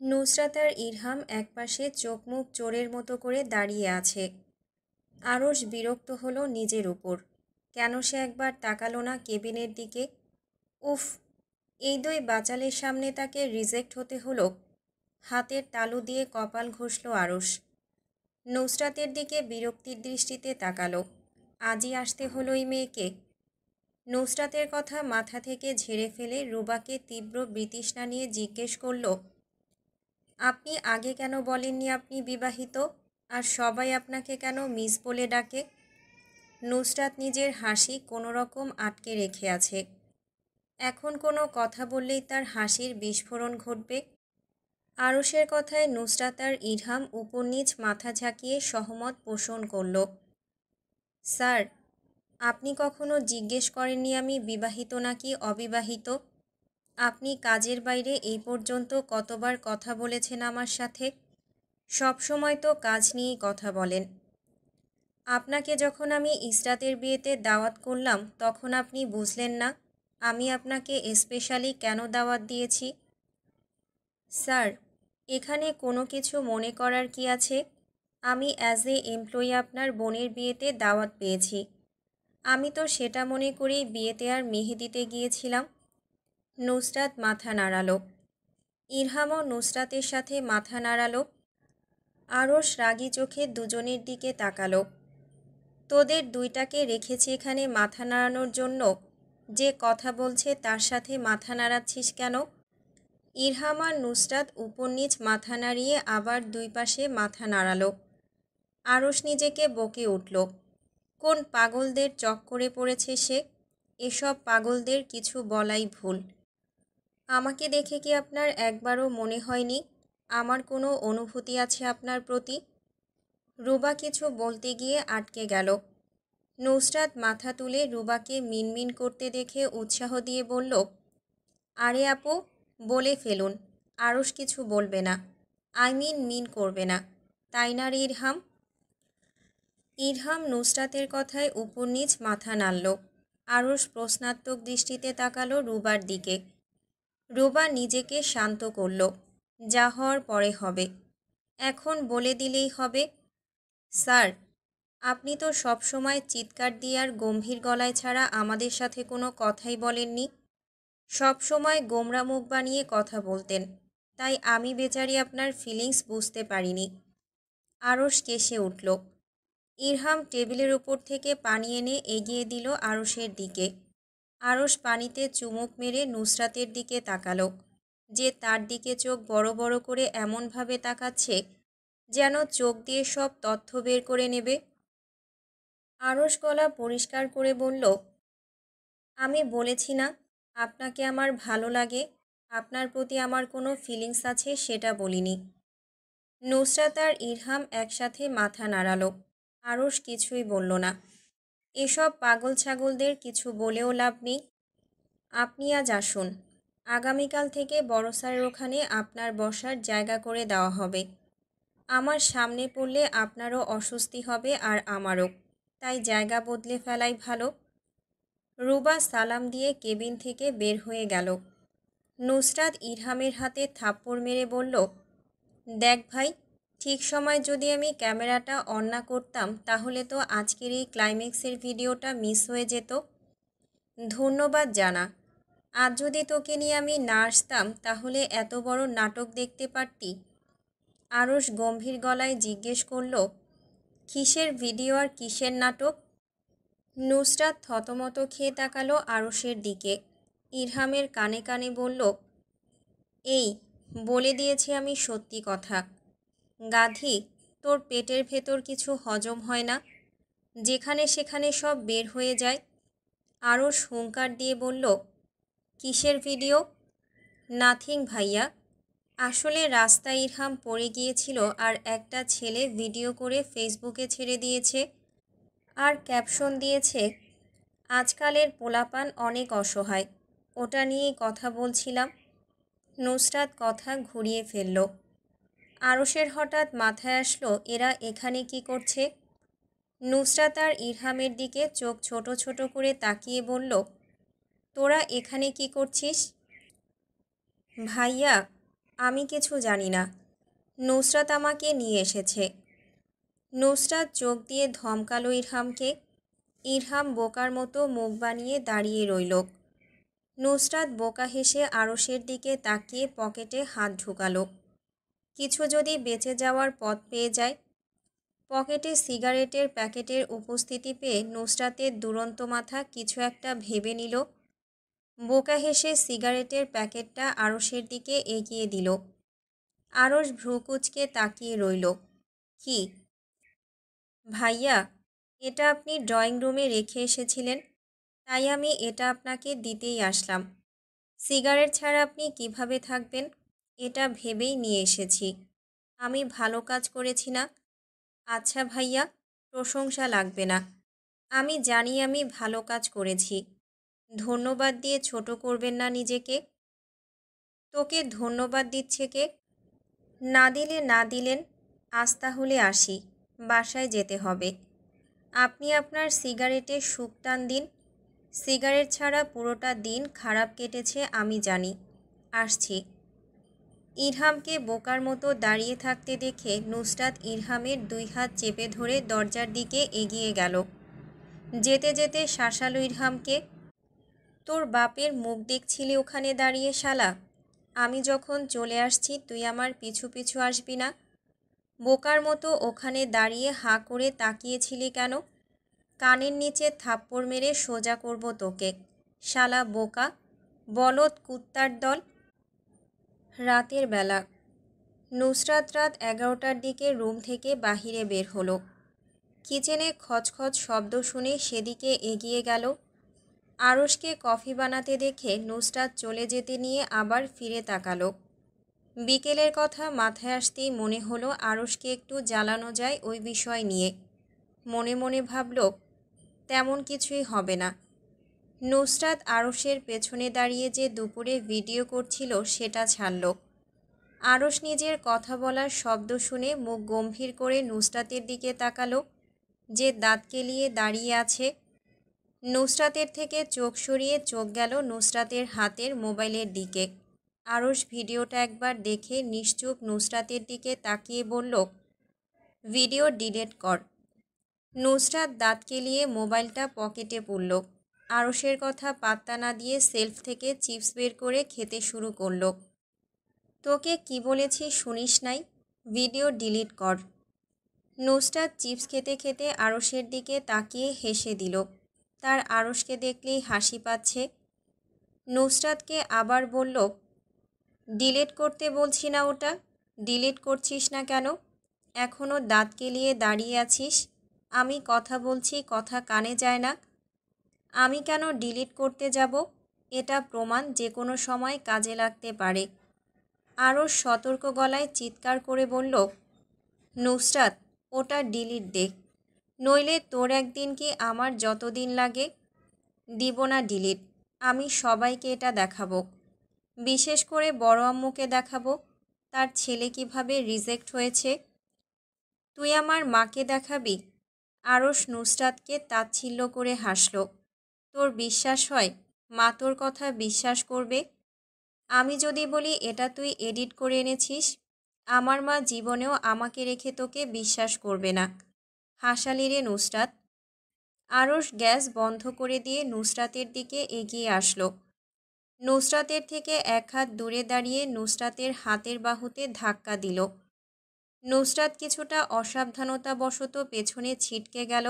নুসরাত আর ইরহাম একপাশে চোখ মুখ চোরের মতো করে দাঁড়িয়ে আছে। আরশ বিরক্ত হলো নিজের উপর। কেন সে একবার তাকালো না কেবিনের দিকে? উফ, এই দুই বাচালের সামনে তাকে রিজেক্ট হতে হলো। হাতের তালু দিয়ে কপাল ঘষল আরশ। নুসরাতের দিকে বিরক্তির দৃষ্টিতে তাকালো। আজই আসতে হলো এই মেয়েকে। নুসরাতের কথা মাথা থেকে ঝেড়ে ফেলে রুবাকে তীব্র বিতৃষ্ণা নিয়ে জিজ্ঞেস করল, আপনি আগে কেন বলেননি আপনি বিবাহিত? আর সবাই আপনাকে কেন মিস বলে ডাকে? নুসরাত নিজের হাসি কোনো রকম আটকে রেখে আছে। এখন কোনো কথা বললেই তার হাসির বিস্ফোরণ ঘটবে। আরশের কথায় নুসরাত আর ইরহাম উপর নিচ মাথা ঝাঁকিয়ে সহমত পোষণ করল। স্যার, আপনি কখনো জিজ্ঞেস করেননি আমি বিবাহিত নাকি অবিবাহিত? আপনি কাজের বাইরে এই পর্যন্ত কতবার কথা বলেছেন আমার সাথে? সব সময় তো কাজ নিয়েই কথা বলেন। আপনাকে যখন আমি ইসরাতের বিয়েতে দাওয়াত করলাম তখন আপনি বুঝলেন না আমি আপনাকে স্পেশালি কেন দাওয়াত দিয়েছি? স্যার, এখানে কোনো কিছু মনে করার কি আছে? আমি অ্যাজ এ এমপ্লয়ি আপনার বোনের বিয়েতে দাওয়াত পেয়েছি। আমি তো সেটা মনে করেই বিয়েতে আর মেহেদিতে গিয়েছিলাম। নুসরাত মাথা নাড়ালো। ইরহামও নুসরাতের সাথে মাথা নাড়ালো। আরশ রাগী চোখে দুজনের দিকে তাকালো। তোদের দুইটাকে রেখেছি এখানে মাথা নাড়ানোর জন্য? যে কথা বলছে তার সাথে মাথা নাড়াচ্ছিস কেন? ইরহাম আর নুসরাত উপর নিচ মাথা নাড়িয়ে আবার দুই পাশে মাথা নাড়ালো। আরশ নিজেকে বকে উঠল। কোন পাগলদের চক্করে পড়েছে সে? এসব পাগলদের কিছু বলাই ভুল। আমাকে দেখে কি আপনার একবারও মনে হয়নি আমার কোনো অনুভূতি আছে আপনার প্রতি? রুবা কিছু বলতে গিয়ে আটকে গেল। নুসরাত মাথা তুলে রুবাকে মিনমিন করতে দেখে উৎসাহ দিয়ে বলল, আরে আপু, বলে ফেলুন। আরশ কিছু বলবে না। মিন করবে না, তাই না রে ইরহাম? ইরহাম নুসরাতের কথায় উপর নিচ মাথা নাড়ল। আরশ প্রশ্নাত্মক দৃষ্টিতে তাকালো রুবার দিকে। রুবা নিজেকে শান্ত করল। যা হওয়ার পরে হবে। এখন বলে দিলেই হবে। স্যার, আপনি তো সব সময় চিৎকার দিয়ে আর গম্ভীর গলায় ছাড়া আমাদের সাথে কোনো কথাই বলেননি। সব সময় গোমরা মুখ বানিয়ে কথা বলতেন। তাই আমি বেচারি আপনার ফিলিংস বুঝতে পারিনি। আরশ কেসে উঠল। ইরহাম টেবিলের উপর থেকে পানি এনে এগিয়ে দিল আরশের দিকে। আরশ পানিতে চুমুক মেরে নুসরাতের দিকে তাকালো, যে তার দিকে চোখ বড় বড় করে এমনভাবে তাকাচ্ছে যেন চোখ দিয়ে সব তথ্য বের করে নেবে। আরশ গলা পরিষ্কার করে বলল, আমি বলেছি না আপনাকে আমার ভালো লাগে, আপনার প্রতি আমার কোনো ফিলিংস আছে সেটা বলিনি। নুসরাত আর ইরহাম একসাথে মাথা নাড়ালো। আরশ কিছুই বলল না। এসব পাগল ছাগলদের কিছু বলেও লাভ নেই। আপনি আজ আসুন। আগামীকাল থেকে বড় স্যারের ওখানে আপনার বসার জায়গা করে দেওয়া হবে। আমার সামনে পড়লে আপনারও অস্বস্তি হবে আর আমারও, তাই জায়গা বদলে ফেলাই ভালো। রুবা সালাম দিয়ে কেবিন থেকে বের হয়ে গেল। নুসরাত ইরহামের হাতে থাপ্পড় মেরে বলল, দেখ ভাই, ঠিক সময় যদি আমি ক্যামেরাটা অন না করতাম তাহলে তো আজকের এই ক্লাইম্যাক্সের ভিডিওটা মিস হয়ে যেত। ধন্যবাদ জানা। আজ যদি তোকে নিয়ে আমি না আসতাম তাহলে এত বড় নাটক দেখতে পারতি। আরশ গম্ভীর গলায় জিজ্ঞেস করল, কিসের ভিডিও আর কিসের নাটক? নুসরাত থতমত খেয়ে তাকালো আরশের দিকে। ইরহামের কানে কানে বলল, এই বলে দিয়েছি আমি সত্যি কথা। গাধি, তোর পেটের ভেতর কিছু হজম হয় না, যেখানে সেখানে সব বের হয়ে যায়। আরশ হুঙ্কার দিয়ে বলল, কিসের ভিডিও? নাথিং ভাইয়া। আসলে রাস্তায় ইরহাম পড়ে গিয়েছিল আর একটা ছেলে ভিডিও করে ফেসবুকে ছেড়ে দিয়েছে আর ক্যাপশন দিয়েছে, আজকালের পোলাপান অনেক অসহায়, ওটা নিয়েই কথা বলছিলাম। নুসরাত কথা ঘুরিয়ে ফেলল। আরশের হঠাৎ মাথায় আসলো এরা এখানে কি করছে। নুসরাত আর ইরহামের দিকে চোখ ছোট ছোট করে তাকিয়ে বলল, তোরা এখানে কি করছিস? ভাইয়া, আমি কিছু জানি না। নুসরাত আমাকে নিয়ে এসেছে। নুসরাত চোখ দিয়ে ধমকালো ইরহামকে। ইরহাম বোকার মতো মুখ বানিয়ে দাঁড়িয়ে রইল। নুসরাত বোকা হেসে আরশের দিকে তাকিয়ে পকেটে হাত ঢুকালো। কিছু যদি বেঁচে যাওয়ার পথ পেয়ে যায়। পকেটে সিগারেটের প্যাকেটের উপস্থিতি পেয়ে নুসরাতের দুরন্ত মাথা কিছু একটা ভেবে নিল। বোকা হেসে সিগারেটের প্যাকেটটা আরশের দিকে এগিয়ে দিল। আরশ ভ্রুকুচকে তাকিয়ে রইল। কি ভাইয়া, এটা আপনি ড্রয়িং রুমে রেখে এসেছিলেন, তাই আমি এটা আপনাকে দিতেই আসলাম। সিগারেট ছাড়া আপনি কিভাবে থাকবেন এটা ভেবেই নিয়ে এসেছি। আমি ভালো কাজ করেছি না? আচ্ছা ভাইয়া, প্রশংসা লাগবে না। আমি জানি আমি ভালো কাজ করেছি। ধন্যবাদ দিয়ে ছোট করবেন না নিজেকে। তোকে ধন্যবাদ দিচ্ছে কে? না দিলে না দিলেন, আজ তাহলে আসি, বাসায় যেতে হবে। আপনি আপনার সিগারেটে সুখ টান দিন। সিগারেট ছাড়া পুরোটা দিন খারাপ কেটেছে আমি জানি। আসছি। ইরহামকে বোকার মতো দাঁড়িয়ে থাকতে দেখে নুসরাত ইরহামের 2 হাত চেপে ধরে দরজার দিকে এগিয়ে গেল। যেতে যেতে শাসালো ইরহামকে। তোর বাপের মুখ দেখছিলি ওখানে দাঁড়িয়ে শালা? আমি যখন চলে আসছি তুই আমার পিছু পিছু আসবি না? বোকার মতো ওখানে দাঁড়িয়ে হাঁ করে তাকিয়েছিলি কেন? কানের নিচে থাপ্পড় মেরে সোজা করব তোকে, শালা বোকা, বলদ কুত্তার দল। রাতের বেলা। নুসরাত রাত 11টার দিকে রুম থেকে বাহিরে বের হলো। কিচেনে খচখচ শব্দ শুনে সেদিকে এগিয়ে গেল। আরশকে কফি বানাতে দেখে নুসরাত চলে যেতে নিয়ে আবার ফিরে তাকালো। বিকেলের কথা মাথায় আসতেই মনে হলো আরশকে একটু জ্বালানো যায় ওই বিষয় নিয়ে। মনে মনে ভাবল, তেমন কিছুই হবে না। নুসরাত আরশের পেছনে দাঁড়িয়ে যে দুপুরে ভিডিও করছিল সেটা ছাড়ল। আরশ নিজের কথা বলার শব্দ শুনে মুখ গম্ভীর করে নুসরাতের দিকে তাকালো, যে দাঁত কেলিয়ে দাঁড়িয়ে আছে। নুসরাতের থেকে চোখ সরিয়ে চোখ গেল নুসরাতের হাতের মোবাইলের দিকে। আরশ ভিডিওটা একবার দেখে নিশ্চুপ নুসরাতের দিকে তাকিয়ে বলল, ভিডিও ডিলিট কর। নুসরাত দাঁত কেলিয়ে মোবাইলটা পকেটে পুরল। আরশের কথা পাত্তা না দিয়ে সেলফ থেকে চিপস বের করে খেতে শুরু করল। তোকে কি বলেছি শুনিস নাই? ভিডিও ডিলিট কর। নুসরাত চিপস খেতে খেতে আরশের দিকে তাকিয়ে হেসে দিল। তার আরশকে দেখলেই হাসি পাচ্ছে। নুসরাতকে আবার বলল, ডিলিট করতে বলছি না ওটা, ডিলিট করছিস না কেন? এখনও দাঁত কেলিয়ে দাঁড়িয়ে আছিস? আমি কথা বলছি, কথা কানে যায় না? আমি কেন ডিলিট করতে যাব? এটা প্রমাণ যে কোনো সময় কাজে লাগতে পারে। আরও সতর্ক গলায় চিৎকার করে বলল, নুসরাত, ওটা ডিলিট দে, নইলে তোর একদিন কি আমার যতদিন লাগে। দিব না ডিলিট। আমি সবাইকে এটা দেখাবো, বিশেষ করে বড় আম্মুকে দেখাবো, তার ছেলে কিভাবে রিজেক্ট হয়েছে। তুই আমার মাকে দেখাবি? আরশ নুসরাতকে তাচ্ছিল্য করে হাসল। তোর বিশ্বাস হয় মা তোর কথা বিশ্বাস করবে? আমি যদি বলি এটা তুই এডিট করে এনেছিস, আমার মা জীবনেও আমাকে রেখে তোকে বিশ্বাস করবে না। হাসালি রে নুসরাত। আরশ গ্যাস বন্ধ করে দিয়ে নুসরাতের দিকে এগিয়ে আসলো। নুসরাতের থেকে 1 হাত দূরে দাঁড়িয়ে নুসরাতের হাতের বাহুতে ধাক্কা দিল। নুসরাত কিছুটা অসাবধানতাবশত পেছনে ছিটকে গেল।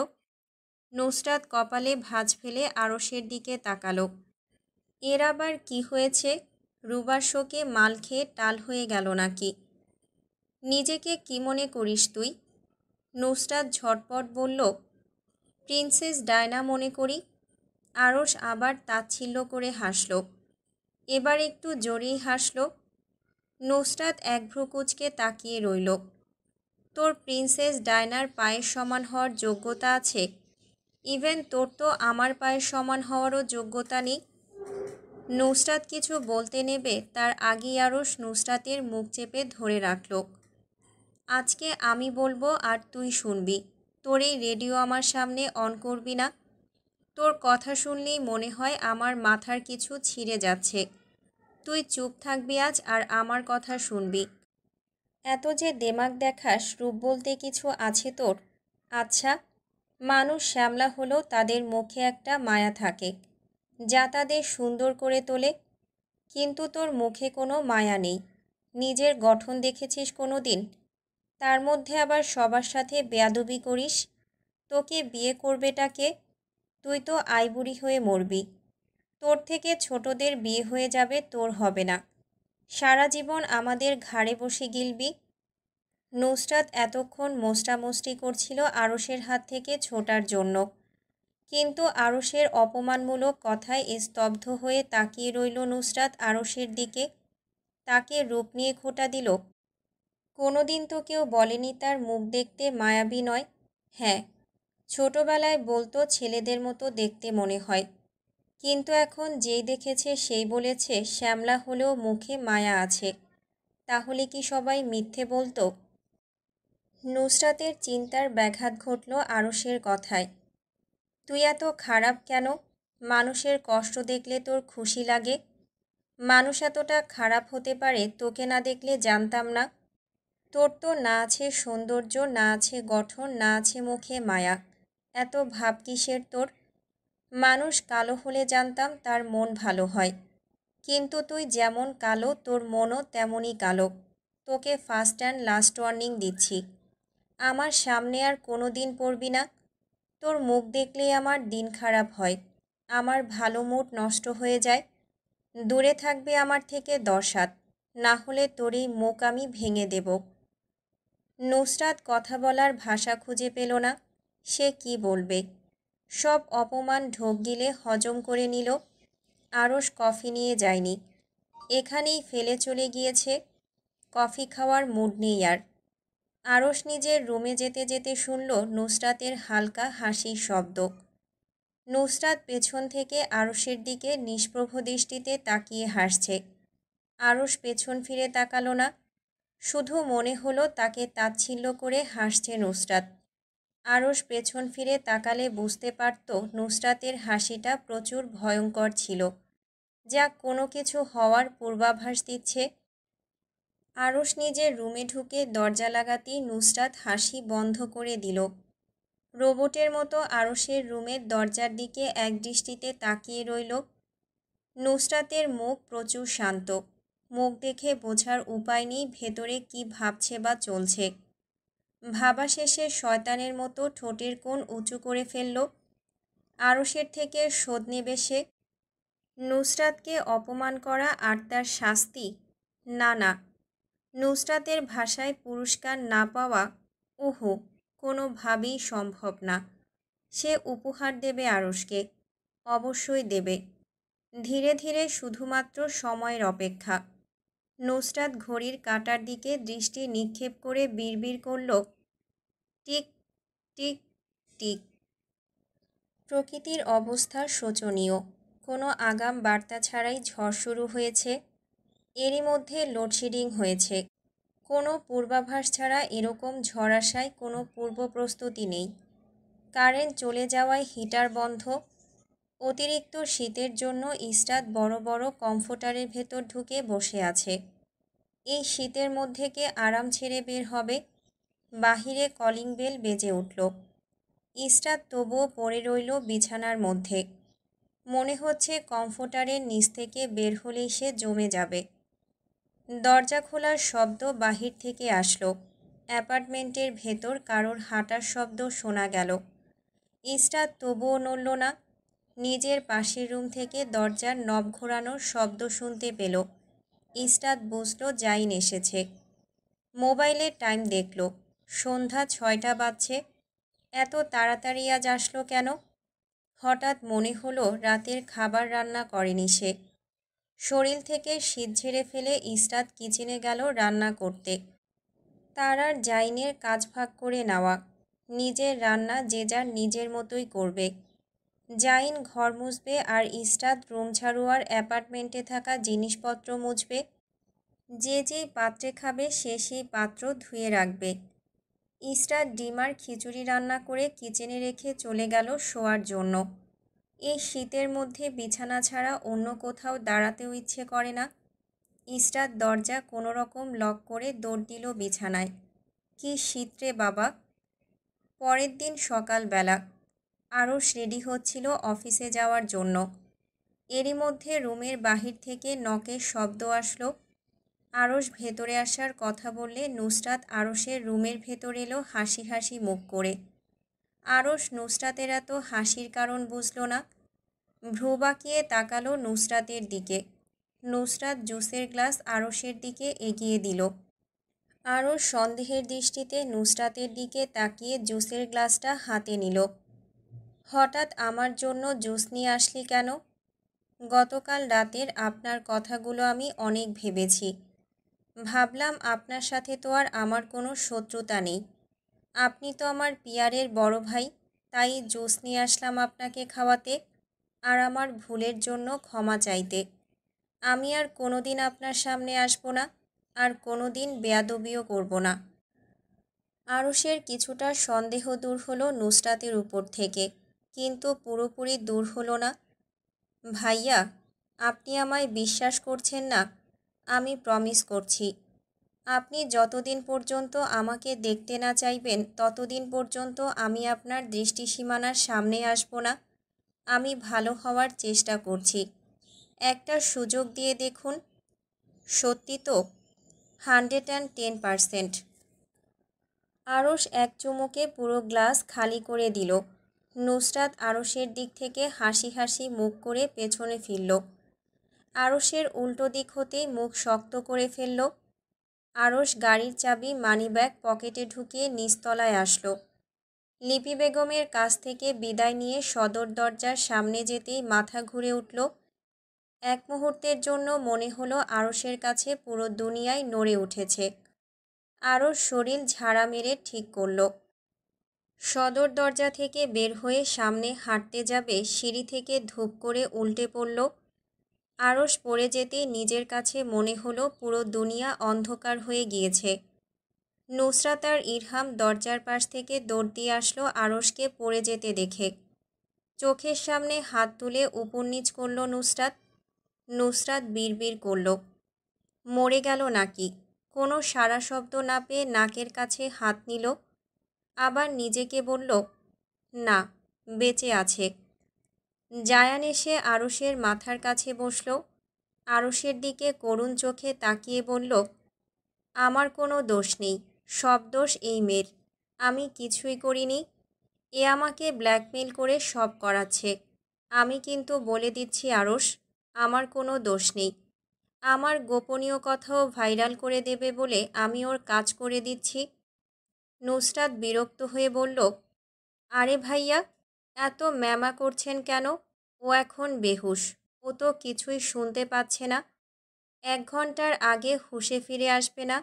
নুসরাত কপালে ভাঁজ ফেলে আরশের দিকে তাকালো। এর আবার কি হয়েছে? রুবার শোকে মাল খেয়ে টাল হয়ে গেল নাকি? নিজেকে কি মনে করিস তুই? নুসরাত ঝটপট বলল, প্রিন্সেস ডায়না মনে করি। আরশ আবার তাচ্ছিল্য করে হাসল। এবার একটু জোরেই হাসল। নুসরাত এক ভ্রু কুঁচকে তাকিয়ে রইল। তোর প্রিন্সেস ডায়নার পায়ের সমান হওয়ার যোগ্যতা আছে? ইভেন তোর তো আমার পায়ের সমান হওয়ারও যোগ্যতা নেই। নুসরাত কিছু বলতে নেবে তার আগেই আরশ নুসরাতের মুখ চেপে ধরে রাখল। আজকে আমি বলবো আর তুই শুনবি। তোর এই রেডিও আমার সামনে অন করবি না। তোর কথা শুনলেই মনে হয় আমার মাথার কিছু ছিঁড়ে যাচ্ছে। তুই চুপ থাকবি আজ আর আমার কথা শুনবি। এত যে দেমাক দেখাস, রূপ বলতে কিছু আছে তোর? আচ্ছা, মানুষ শ্যামলা হলেও তাদের মুখে একটা মায়া থাকে, যা তাদের সুন্দর করে তোলে। কিন্তু তোর মুখে কোনো মায়া নেই। নিজের গঠন দেখেছিস কোনো দিন? তার মধ্যে আবার সবার সাথে বেয়াদবি করিস। তোকে বিয়ে করবেটাকে? তুই তো আইবুড়ি হয়ে মরবি। তোর থেকে ছোটদের বিয়ে হয়ে যাবে, তোর হবে না। সারা জীবন আমাদের ঘাড়ে বসে গিলবি। নুসরাত এতক্ষণ মোস্টামুষ্টি করছিল আরশের হাত থেকে ছোটার জন্য, কিন্তু আরশের অপমানমূলক কথায় স্তব্ধ হয়ে তাকিয়ে রইল নুসরাত আরশের দিকে। তাকে রূপ নিয়ে খোঁটা দিল। কোনোদিন তো কেউ বলেনি তার মুখ দেখতে মায়াবী নয়। হ্যাঁ, ছোটবেলায় বলতো ছেলেদের মতো দেখতে মনে হয়, কিন্তু এখন যেই দেখেছে সেই বলেছে শ্যামলা হলেও মুখে মায়া আছে। তাহলে কি সবাই মিথ্যে বলতো? নুসরাতের চিন্তার ব্যাঘাত ঘটল আরশের কথায়। তুই এত খারাপ কেন? মানুষের কষ্ট দেখলে তোর খুশি লাগে? মানুষ এতটা খারাপ হতে পারে তোকে না দেখলে জানতাম না। তোর তো না আছে সৌন্দর্য, না আছে গঠন, না আছে মুখে মায়া। এত ভাব কিসের তোর? মানুষ কালো হলে জানতাম তার মন ভালো হয়, কিন্তু তুই যেমন কালো তোর মনও তেমনই কালো। তোকে ফার্স্ট অ্যান্ড লাস্ট ওয়ার্নিং দিচ্ছি, আমার সামনে আর কোনো দিন পড়বি না। তোর মুখ দেখলেই আমার দিন খারাপ হয়, আমার ভালো মুড নষ্ট হয়ে যায়। দূরে থাকবে আমার থেকে 10 হাত, না হলে তোর এই মুখ আমি ভেঙে দেব। নুসরাত কথা বলার ভাষা খুঁজে পেল না। সে কি বলবে? সব অপমান ঢোক গিলে হজম করে নিল। আরশ কফি নিয়ে যায়নি, এখানেই ফেলে চলে গিয়েছে। কফি খাওয়ার মুড নেই আর। আরশ নিজের রুমে যেতে যেতে শুনল নুসরাতের হালকা হাসির শব্দ। নুসরাত পেছন থেকে আরশের দিকে নিষ্প্রভ দৃষ্টিতে তাকিয়ে হাসছে। আরশ পেছন ফিরে তাকালো না, শুধু মনে হলো তাকে তাচ্ছিল্য করে হাসছে নুসরাত। আরশ পেছন ফিরে তাকালে বুঝতে পারত নুসরাতের হাসিটা প্রচুর ভয়ঙ্কর ছিল, যা কোনো কিছু হওয়ার পূর্বাভাস দিচ্ছে। আরশ নিজের রুমে ঢুকে দরজা লাগাতেই নুসরাত হাসি বন্ধ করে দিল। রোবটের মতো আরশের রুমের দরজার দিকে একদৃষ্টিতে তাকিয়ে রইল। নুসরাতের মুখ প্রচুর শান্ত, মুখ দেখে বোঝার উপায় নেই ভেতরে কি ভাবছে বা চলছে। ভাবা শেষে শয়তানের মতো ঠোঁটের কোণ উঁচু করে ফেলল। আরশের থেকে শোধ নেবে সে। নুসরাতকে অপমান করা আর তার শাস্তি? না না, নুসরাতের ভাষায় পুরস্কার না পাওয়া ওহো কোনোভাবেই সম্ভব না। সে উপহার দেবে আরশকে, অবশ্যই দেবে। ধীরে ধীরে, শুধুমাত্র সময়ের অপেক্ষা। নুসরাত ঘড়ির কাঁটার দিকে দৃষ্টি নিক্ষেপ করে বিড়বিড় করল, টিক টিক টিক। প্রকৃতির অবস্থা শোচনীয়। কোনো আগাম বার্তা ছাড়াই ঝড় শুরু হয়েছে। এরই মধ্যে লোডশেডিং হয়েছে। কোনো পূর্বাভাস ছাড়া এরকম ঝড় আসায় কোনো পূর্ব প্রস্তুতি নেই। কারেন্ট চলে যাওয়ায় হিটার বন্ধ। অতিরিক্ত শীতের জন্য ইসরাত বড় বড় কমফোর্টারের ভেতর ঢুকে বসে আছে। এই শীতের মধ্যে কে আরাম ছেড়ে বের হবে? বাহিরে কলিং বেল বেজে উঠল। ইসরাত তবুও পড়ে রইল বিছানার মধ্যে। মনে হচ্ছে কমফোর্টারের নিচ থেকে বের হলেই সে জমে যাবে। দরজা খোলার শব্দ বাহির থেকে আসলো। অ্যাপার্টমেন্টের ভেতর কারোর হাঁটার শব্দ শোনা গেল। ইসরাত তবুও নড়ল না। নিজের পাশের রুম থেকে দরজার নব ঘোরানোর শব্দ শুনতে পেল। ইসরাত বুঝল জাইন এসেছে। মোবাইলে টাইম দেখল, সন্ধ্যা 6টা বাজছে। এত তাড়াতাড়ি আজ আসলো কেন? হঠাৎ মনে হলো রাতের খাবার রান্না করেনি সে। শরীর থেকে শীত ঝেড়ে ফেলে ইসরাত কিচেনে গেল রান্না করতে। তার আর জাইনের কাজ ভাগ করে নেওয়া। নিজের রান্না যে যার নিজের মতোই করবে। জাইন ঘর মুছবে আর ইসরাত রুম ঝাড়ু আর অ্যাপার্টমেন্টে থাকা জিনিসপত্র মুছবে। যে যেই পাত্রে খাবে সে সেই পাত্র ধুয়ে রাখবে। ইসরাত ডিম আর খিচুড়ি রান্না করে কিচেনে রেখে চলে গেল শোয়ার জন্য। এই শীতের মধ্যে বিছানা ছাড়া অন্য কোথাও দাঁড়াতেও ইচ্ছে করে না। ইসরাত দরজা কোনো রকম লক করে দৌড় দিল বিছানায়। কি শীত রে বাবা। পরের দিন সকালবেলা আরশ রেডি হচ্ছিল অফিসে যাওয়ার জন্য। এরই মধ্যে রুমের বাহির থেকে নকের শব্দ আসলো। আরশ ভেতরে আসার কথা বললে নুসরাত আরশের রুমের ভেতর এলো হাসি হাসি মুখ করে। আরশ নুসরাতের এত হাসির কারণ বুঝল না। ভ্রু বাঁকিয়ে তাকালো নুসরাতের দিকে। নুসরাত জুসের গ্লাস আরশের দিকে এগিয়ে দিল। আরশ সন্দেহের দৃষ্টিতে নুসরাতের দিকে তাকিয়ে জুসের গ্লাসটা হাতে নিল। হঠাৎ আমার জন্য জুস নিয়ে আসলি কেন? গতকাল রাতের আপনার কথাগুলো আমি অনেক ভেবেছি। ভাবলাম আপনার সাথে তো আর আমার কোনো শত্রুতা নেই। আপনি তো আমার পিয়ারের বড় ভাই, তাই জুস নিয়ে আসলাম আপনাকে খাওয়াতে আর আমার ভুলের জন্য ক্ষমা চাইতে। আমি আর কোনো দিন আপনার সামনে আসবো না, আর কোনো দিন বেয়াদবিও করব না। আরশের কিছুটা সন্দেহ দূর হলো নুসরাতের উপর থেকে, কিন্তু পুরোপুরি দূর হলো না। ভাইয়া, আপনি আমায় বিশ্বাস করছেন না? আমি প্রমিস করছি, আপনি যতদিন পর্যন্ত আমাকে দেখতে না চাইবেন ততদিন পর্যন্ত আমি আপনার দৃষ্টিসীমানার সামনে আসব না। আমি ভালো হওয়ার চেষ্টা করছি, একটা সুযোগ দিয়ে দেখুন। সত্যি তো? 110%। আরশ এক চুমুকে পুরো গ্লাস খালি করে দিল। নুসরাত আরশের দিক থেকে হাসি হাসি মুখ করে পেছনে ফিরল। আরশের উল্টো দিক হতেই মুখ শক্ত করে ফেলল। আরশ গাড়ির চাবি মানিব্যাগ পকেটে ঢুকিয়ে নিচতলায় আসলো। লিপি বেগমের কাছ থেকে বিদায় নিয়ে সদর দরজার সামনে যেতেই মাথা ঘুরে উঠল। এক মুহূর্তের জন্য মনে হলো আরশের কাছে পুরো দুনিয়ায় নড়ে উঠেছে। আরশ শরীর ঝাড়া মেরে ঠিক করল। সদর দরজা থেকে বের হয়ে সামনে হাঁটতে যাবে, সিঁড়ি থেকে ধূপ করে উল্টে পড়ল। আরশ পড়ে যেতেই নিজের কাছে মনে হলো পুরো দুনিয়া অন্ধকার হয়ে গিয়েছে। নুসরাত আর ইরহাম দরজার পাশ থেকে দৌড় দিয়ে আসলো আরশকে পড়ে যেতে দেখে। চোখের সামনে হাত তুলে উপর নিচ করল নুসরাত। নুসরাত বিড়বিড় করল, মরে গেল নাকি? কোনো সাড়া শব্দ না পেয়ে নাকের কাছে হাত নিল। আবার নিজেকে বলল, না, বেঁচে আছে। জায়ান এসে আরশের মাথার কাছে বসল। আরশের দিকে করুণ চোখে তাকিয়ে বলল, আমার কোনো দোষ নেই, সব দোষ এই মেয়ের। আমি কিছুই করিনি। এ আমাকে ব্ল্যাকমেল করে সব করাচ্ছে। আমি কিন্তু বলে দিচ্ছি আরশ, আমার কোনো দোষ নেই। আমার গোপনীয় কথাও ভাইরাল করে দেবে বলে আমি ওর কাজ করে দিচ্ছি। নুসরাত বিরক্ত হয়ে বলল, আরে ভাইয়া, এত ম্যামা করছেন কেন? ও এখন বেহুশ, ও তো কিছুই শুনতে পাচ্ছে না। 1 ঘন্টার আগে হুঁশে ফিরে আসবে না,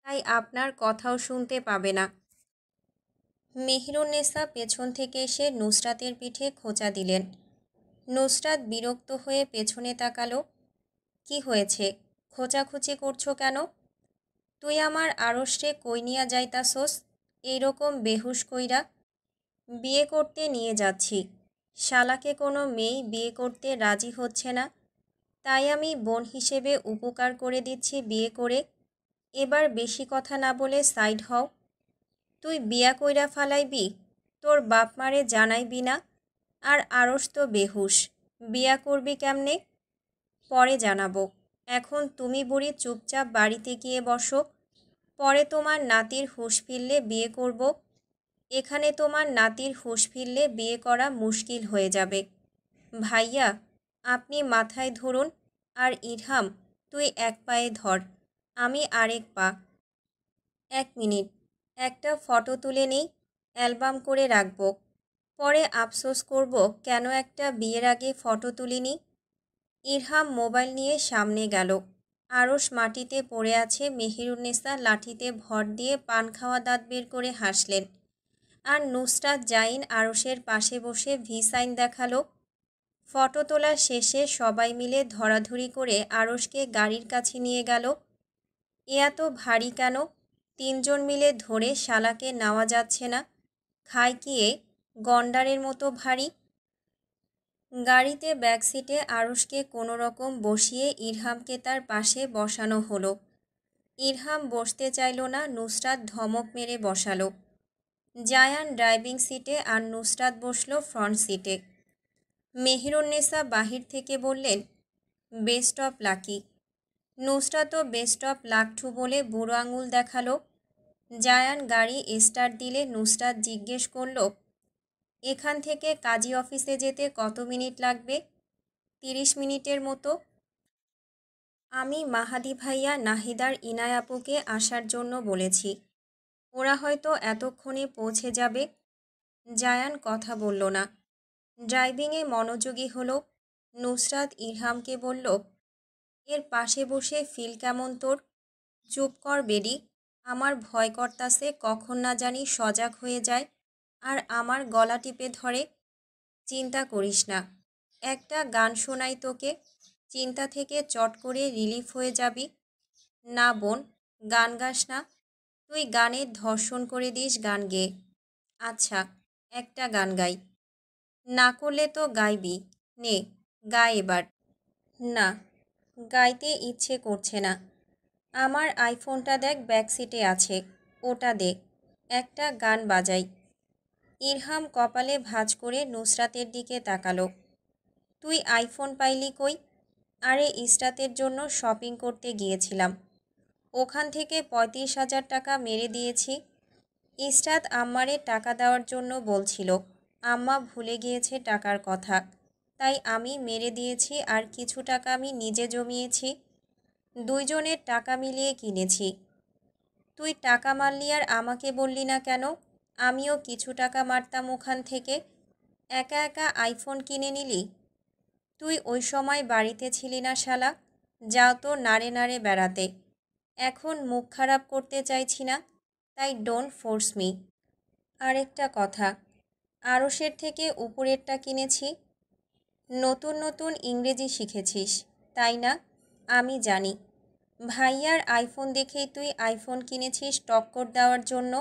তাই আপনার কথাও শুনতে পাবে না। মেহেরুন্নেসা পেছন থেকে এসে নুসরাতের পিঠে খোঁচা দিলেন। নুসরাত বিরক্ত হয়ে পেছনে তাকালো। কি হয়েছে, খোঁচাখুচি করছো কেন? তুই আমার আরশরে কই নিয়া যাইতাছোস এইরকম বেহুশ কইরা? বিয়ে করতে নিয়ে যাচ্ছি। শালাকে কোনো মেয়েই বিয়ে করতে রাজি হচ্ছে না, তাই আমি বোন হিসেবে উপকার করে দিচ্ছি বিয়ে করে। এবার বেশি কথা না বলে সাইড হও। তুই বিয়া কইরা ফালাইবি, তোর বাপ মারে জানাইবি না? আর আরশ তো বেহুশ, বিয়া করবি কেমনে? পরে জানাবো। এখন তুমি বুড়ি চুপচাপ বাড়িতে গিয়ে বসো। পরে তোমার নাতির হুঁশ ফিরলে বিয়ে করব। এখানে তোমার নাতির হুঁশ ফিরলে বিয়ে করা মুশকিল হয়ে যাবে। ভাইয়া, আপনি মাথায় ধরুন, আর ইরহাম, তুই এক পায়ে ধর, আমি আরেক পা। 1 মিনিট, একটা ফটো তুলে নেই, অ্যালবাম করে রাখব। পরে আফসোস করব কেন একটা বিয়ের আগে ফটো তুলিনি। ইরহাম মোবাইল নিয়ে সামনে গেল। আরশ মাটিতে পড়ে আছে। মেহেরুন্নেসা লাঠিতে ভর দিয়ে পান খাওয়া দাঁত বের করে হাসলেন। আর নুসরাত জাইন আরশের পাশে বসে ভি সাইন দেখালো। ফটো তোলা শেষে সবাই মিলে ধরাধরি করে আরশকে গাড়ির কাছে নিয়ে গেল। এ এত ভারী কেন? 3 জন মিলে ধরে শালাকে নেওয়া যাচ্ছে না। খায় কি এ, গন্ডারের মতো ভারী? গাড়িতে ব্যাক সিটে আরুষকে কোনো রকম বসিয়ে ইরহামকে তার পাশে বসানো হলো। ইরহাম বসতে চাইল না, নুসরাত ধমক মেরে বসালো। জায়ান ড্রাইভিং সিটে আর নুসরাত বসলো ফ্রন্ট সিটে। মেহেরুন্নেসা বাহির থেকে বললেন, বেস্ট অফ লাকি। নুসরাতও বেস্ট অফ লাকঠু বলে বুড়ো আঙুল দেখালো। জায়ান গাড়ি স্টার্ট দিলে নুসরাত জিজ্ঞেস করল, এখান থেকে কাজী অফিসে যেতে কত মিনিট লাগবে? 30 মিনিটের মতো। আমি মাহাদি ভাইয়া নাহিদার ইনায় আপুকে আসার জন্য বলেছি, ওরা হয়তো এতক্ষণে পৌঁছে যাবে। জায়ান কথা বলল না, ড্রাইভিংয়ে মনোযোগী হলো। নুসরাত ইরহামকে বলল, এর পাশে বসে ফিল কেমন তোর? চুপ কর বেডি, আমার ভয় করতাছে কখন না জানি সজাগ হয়ে যায় আর আমার গলা টিপে ধরে। চিন্তা করিস না, একটা গান শোনাই তোকে, চিন্তা থেকে চট করে রিলিফ হয়ে যাবি। না বোন, গান গাস না, তুই গানের ধর্ষণ করে দিস গান গেয়ে। আচ্ছা, একটা গান গাই। না করলে তো গাইবি, নে গা এবার। না, গাইতে ইচ্ছে করছে না। আমার আইফোনটা দেখ, ব্যাক সিটে আছে, ওটা দে, একটা গান বাজাই। ইরহাম কপালে ভাঁজ করে নুসরাতের দিকে তাকালো। তুই আইফোন পাইলি কই? আরে ইসরাতের জন্য শপিং করতে গিয়েছিলাম, ওখান থেকে 35,000 টাকা মেরে দিয়েছি। ইসরাত আম্মারে টাকা দেওয়ার জন্য বলছিল, আম্মা ভুলে গিয়েছে টাকার কথা, তাই আমি মেরে দিয়েছি আর কিছু টাকা আমি নিজে জমিয়েছি। দুইজনের টাকা মিলিয়ে কিনেছি। তুই টাকা মারলি আর আমাকে বললি না কেন? আমিও কিছু টাকা মারতাম ওখান থেকে। একা একা আইফোন কিনে নিলি। তুই ওই সময় বাড়িতে ছিলি না শালা, যাও তো নাড়ে নাড়ে বেড়াতে। এখন মুখ খারাপ করতে চাইছি না, তাই ডোন্ট ফোর্স মি। আরেকটা কথা, আরশের থেকে উপরেরটা কিনেছি। নতুন নতুন ইংরেজি শিখেছিস, তাই না? আমি জানি। ভাইয়ার আইফোন দেখেই তুই আইফোন কিনেছিস টক্কর দেওয়ার জন্য।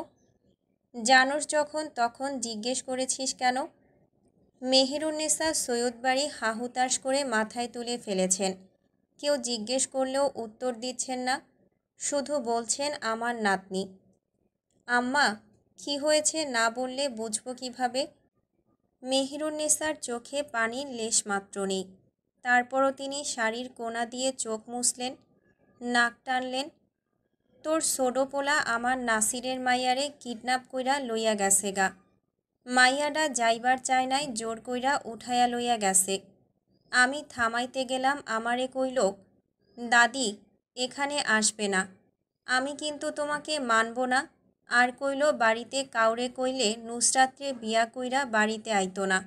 জানোস যখন তখন জিজ্ঞেস করেছিস কেন? মেহেরুন্নেসা সৈয়দ বাড়ি হাহুতাশ করে মাথায় তুলে ফেলেছেন। কেউ জিজ্ঞেস করলেও উত্তর দিচ্ছেন না, শুধু বলছেন আমার নাতনি। আম্মা, কি হয়েছে না বললে বুঝবো কিভাবে? মেহেরুন্নেসার চোখে পানির লেশমাত্র নেই। তারপরও তিনি শাড়ির কোনা দিয়ে চোখ মুছলেন, নাক টানলেন। তোর সোডোপোলা আমার নাসিরের মাইয়ারে কিডন্যাপ কইরা লইয়া গেছে গা। মাইয়াডা যাইবার চায় নাই, জোর কইরা উঠাইয়া লইয়া গেছে। আমি থামাইতে গেলাম, আমারে কইল, দাদি এখানে আসবে না, আমি কিন্তু তোমাকে মানব না। আর কইল বাড়িতে কাউরে কইলে নুসরাতরে বিয়া কইরা বাড়িতে আইতো না।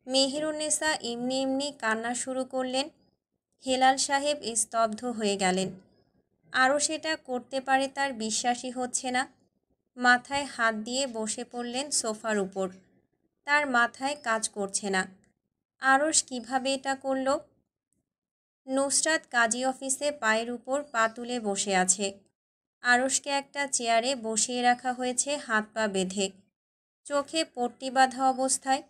মেহেরুন্নেসা এমনি এমনি কান্না শুরু করলেন। হেলাল সাহেব স্তব্ধ হয়ে গেলেন। আরও সেটা করতে পারে তার বিশ্বাসই হচ্ছে না। মাথায় হাত দিয়ে বসে পড়লেন সোফার উপর। তার মাথায় কাজ করছে না, আরশ কিভাবে এটা করল। নুসরাত কাজী অফিসে পায়ের উপর পা তুলে বসে আছে। আরশকে একটা চেয়ারে বসিয়ে রাখা হয়েছে হাত পা বেঁধে, চোখে পট্টি বাঁধা অবস্থায়।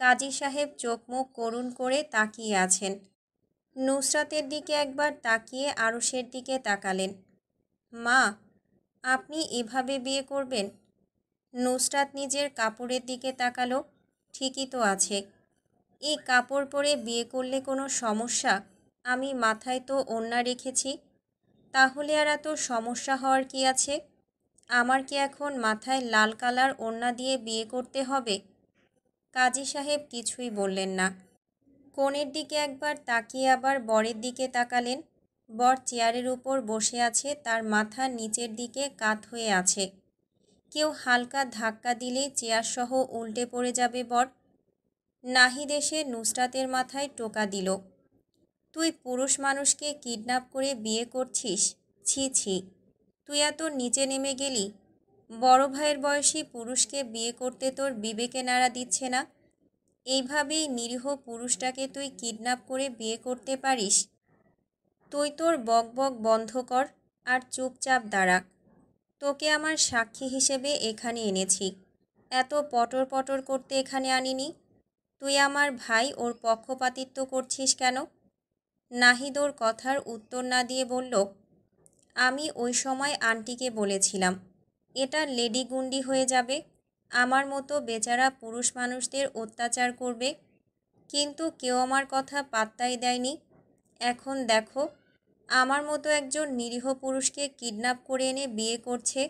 কাজী সাহেব চোখ মুখ করুণ করে তাকিয়ে আছেন। নুসরাতের দিকে একবার তাকিয়ে আরশের দিকে তাকালেন। মা, আপনি এভাবে বিয়ে করবেন? নুসরাত নিজের কাপড়ের দিকে তাকালো। ঠিকই তো আছে, এই কাপড় পরে বিয়ে করলে কোনো সমস্যা? আমি মাথায় তো ওড়না রেখেছি, তাহলে আর এত সমস্যা হওয়ার কি আছে? আমার কি এখন মাথায় লাল কালার ওড়না দিয়ে বিয়ে করতে হবে? কাজী সাহেব কিছুই বললেন না। কনের দিকে একবার তাকিয়ে আবার বরের দিকে তাকালেন। বর চেয়ারের উপর বসে আছে, তার মাথা নিচের দিকে কাত হয়ে আছে। কেউ হালকা ধাক্কা দিলেই চেয়ারসহ উল্টে পড়ে যাবে বর। নাহিদ এসে নুসরাতের মাথায় টোকা দিল। তুই পুরুষ মানুষকে কিডন্যাপ করে বিয়ে করছিস? ছি ছি, তুই এত নিচে নেমে গেলি। বড় ভাইয়ের বয়সী পুরুষকে বিয়ে করতে তোর বিবেকে নাড়া দিচ্ছে না? এইভাবেই নিরীহ পুরুষটাকে তুই কিডন্যাপ করে বিয়ে করতে পারিস? তুই তোর বক বক বন্ধ কর আর চুপচাপ দাঁড়া। তোকে আমার সাক্ষী হিসেবে এখানে এনেছি, এত পটর পটর করতে এখানে আনিনি। তুই আমার ভাই, ওর পক্ষপাতিত্ব করছিস কেন? নাহিদ ওর কথার উত্তর না দিয়ে বলল, আমি ওই সময় আন্টিকে বলেছিলাম এটা লেডিগুন্ডি হয়ে যাবে, আমার মতো বেচারা পুরুষ মানুষদের অত্যাচার করবে, কিন্তু কেউ আমার কথা পাত্তাই দেয়নি। এখন দেখো, আমার মতো একজন নিরীহ পুরুষকে কিডন্যাপ করে এনে বিয়ে করছে।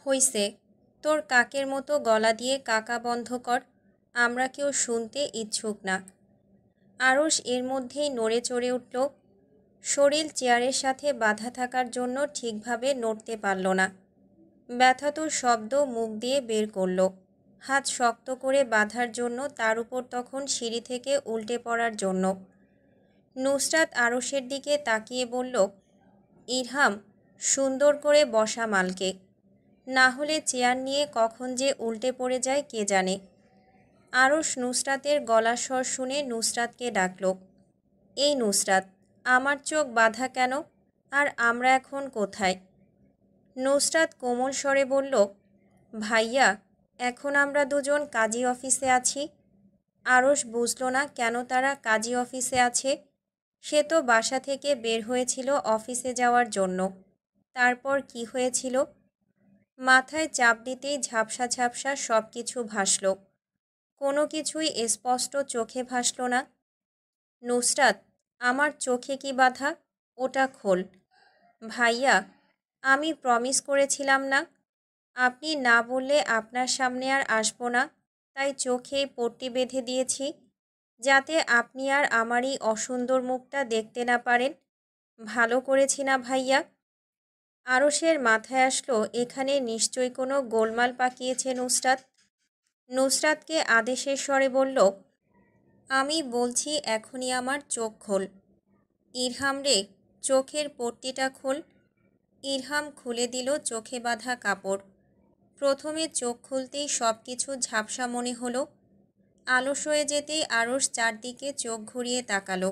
হইছে, তোর কাকের মতো গলা দিয়ে কাকা বন্ধ কর, আমরা কেউ শুনতে ইচ্ছুক না। আরশ এর মধ্যেই নড়ে চড়ে উঠল। শরীর চেয়ারের সাথে বাঁধা থাকার জন্য ঠিকভাবে নড়তে পারল না। ব্যথাতুর শব্দ মুখ দিয়ে বের করল। হাত শক্ত করে বাঁধার জন্য, তার উপর তখন সিঁড়ি থেকে উল্টে পড়ার জন্য। নুসরাত আরশের দিকে তাকিয়ে বলল, ইরহাম, সুন্দর করে বসা মালকে, না হলে চেয়ার নিয়ে কখন যে উল্টে পড়ে যায় কে জানে। আরশ নুসরাতের গলার স্বর শুনে নুসরাতকে ডাকল, এই নুসরাত, আমার চোখ বাঁধা কেন, আর আমরা এখন কোথায়? নুসরাত কোমল স্বরে বলল, ভাইয়া, এখন আমরা দুজন কাজী অফিসে আছি। আরশ বুঝল না কেন তারা কাজী অফিসে আছে। সে তো বাসা থেকে বের হয়েছিল অফিসে যাওয়ার জন্য। তারপর কি হয়েছিল? মাথায় চাপ দিতেই ঝাপসা ঝাপসা সব কিছু ভাসল। কোনো কিছুই স্পষ্ট চোখে ভাসল না। নুসরাত, আমার চোখে কি বাধা, ওটা খোল। ভাইয়া, আমি প্রমিস করেছিলাম না, আপনি না বললে আপনার সামনে আর আসবো না, তাই চোখে পট্টি বেঁধে দিয়েছি, যাতে আপনি আর আমারই অসুন্দর মুখটা দেখতে না পারেন। ভালো করেছি না ভাইয়া? আরশের মাথায় আসলো এখানে নিশ্চয়ই কোনো গোলমাল পাকিয়েছে নুসরাত। নুসরাতকে আদেশের স্বরে বলল, আমি বলছি এখনই আমার চোখ খোল। ইরহাম রে, চোখের পট্টিটা খোল। ইরহাম খুলে দিল চোখে বাঁধা কাপড়। প্রথমে চোখ খুলতেই সব কিছু ঝাপসা মনে হলো। আলস হয়ে যেতেই আরশ চারদিকে চোখ ঘুরিয়ে তাকালো।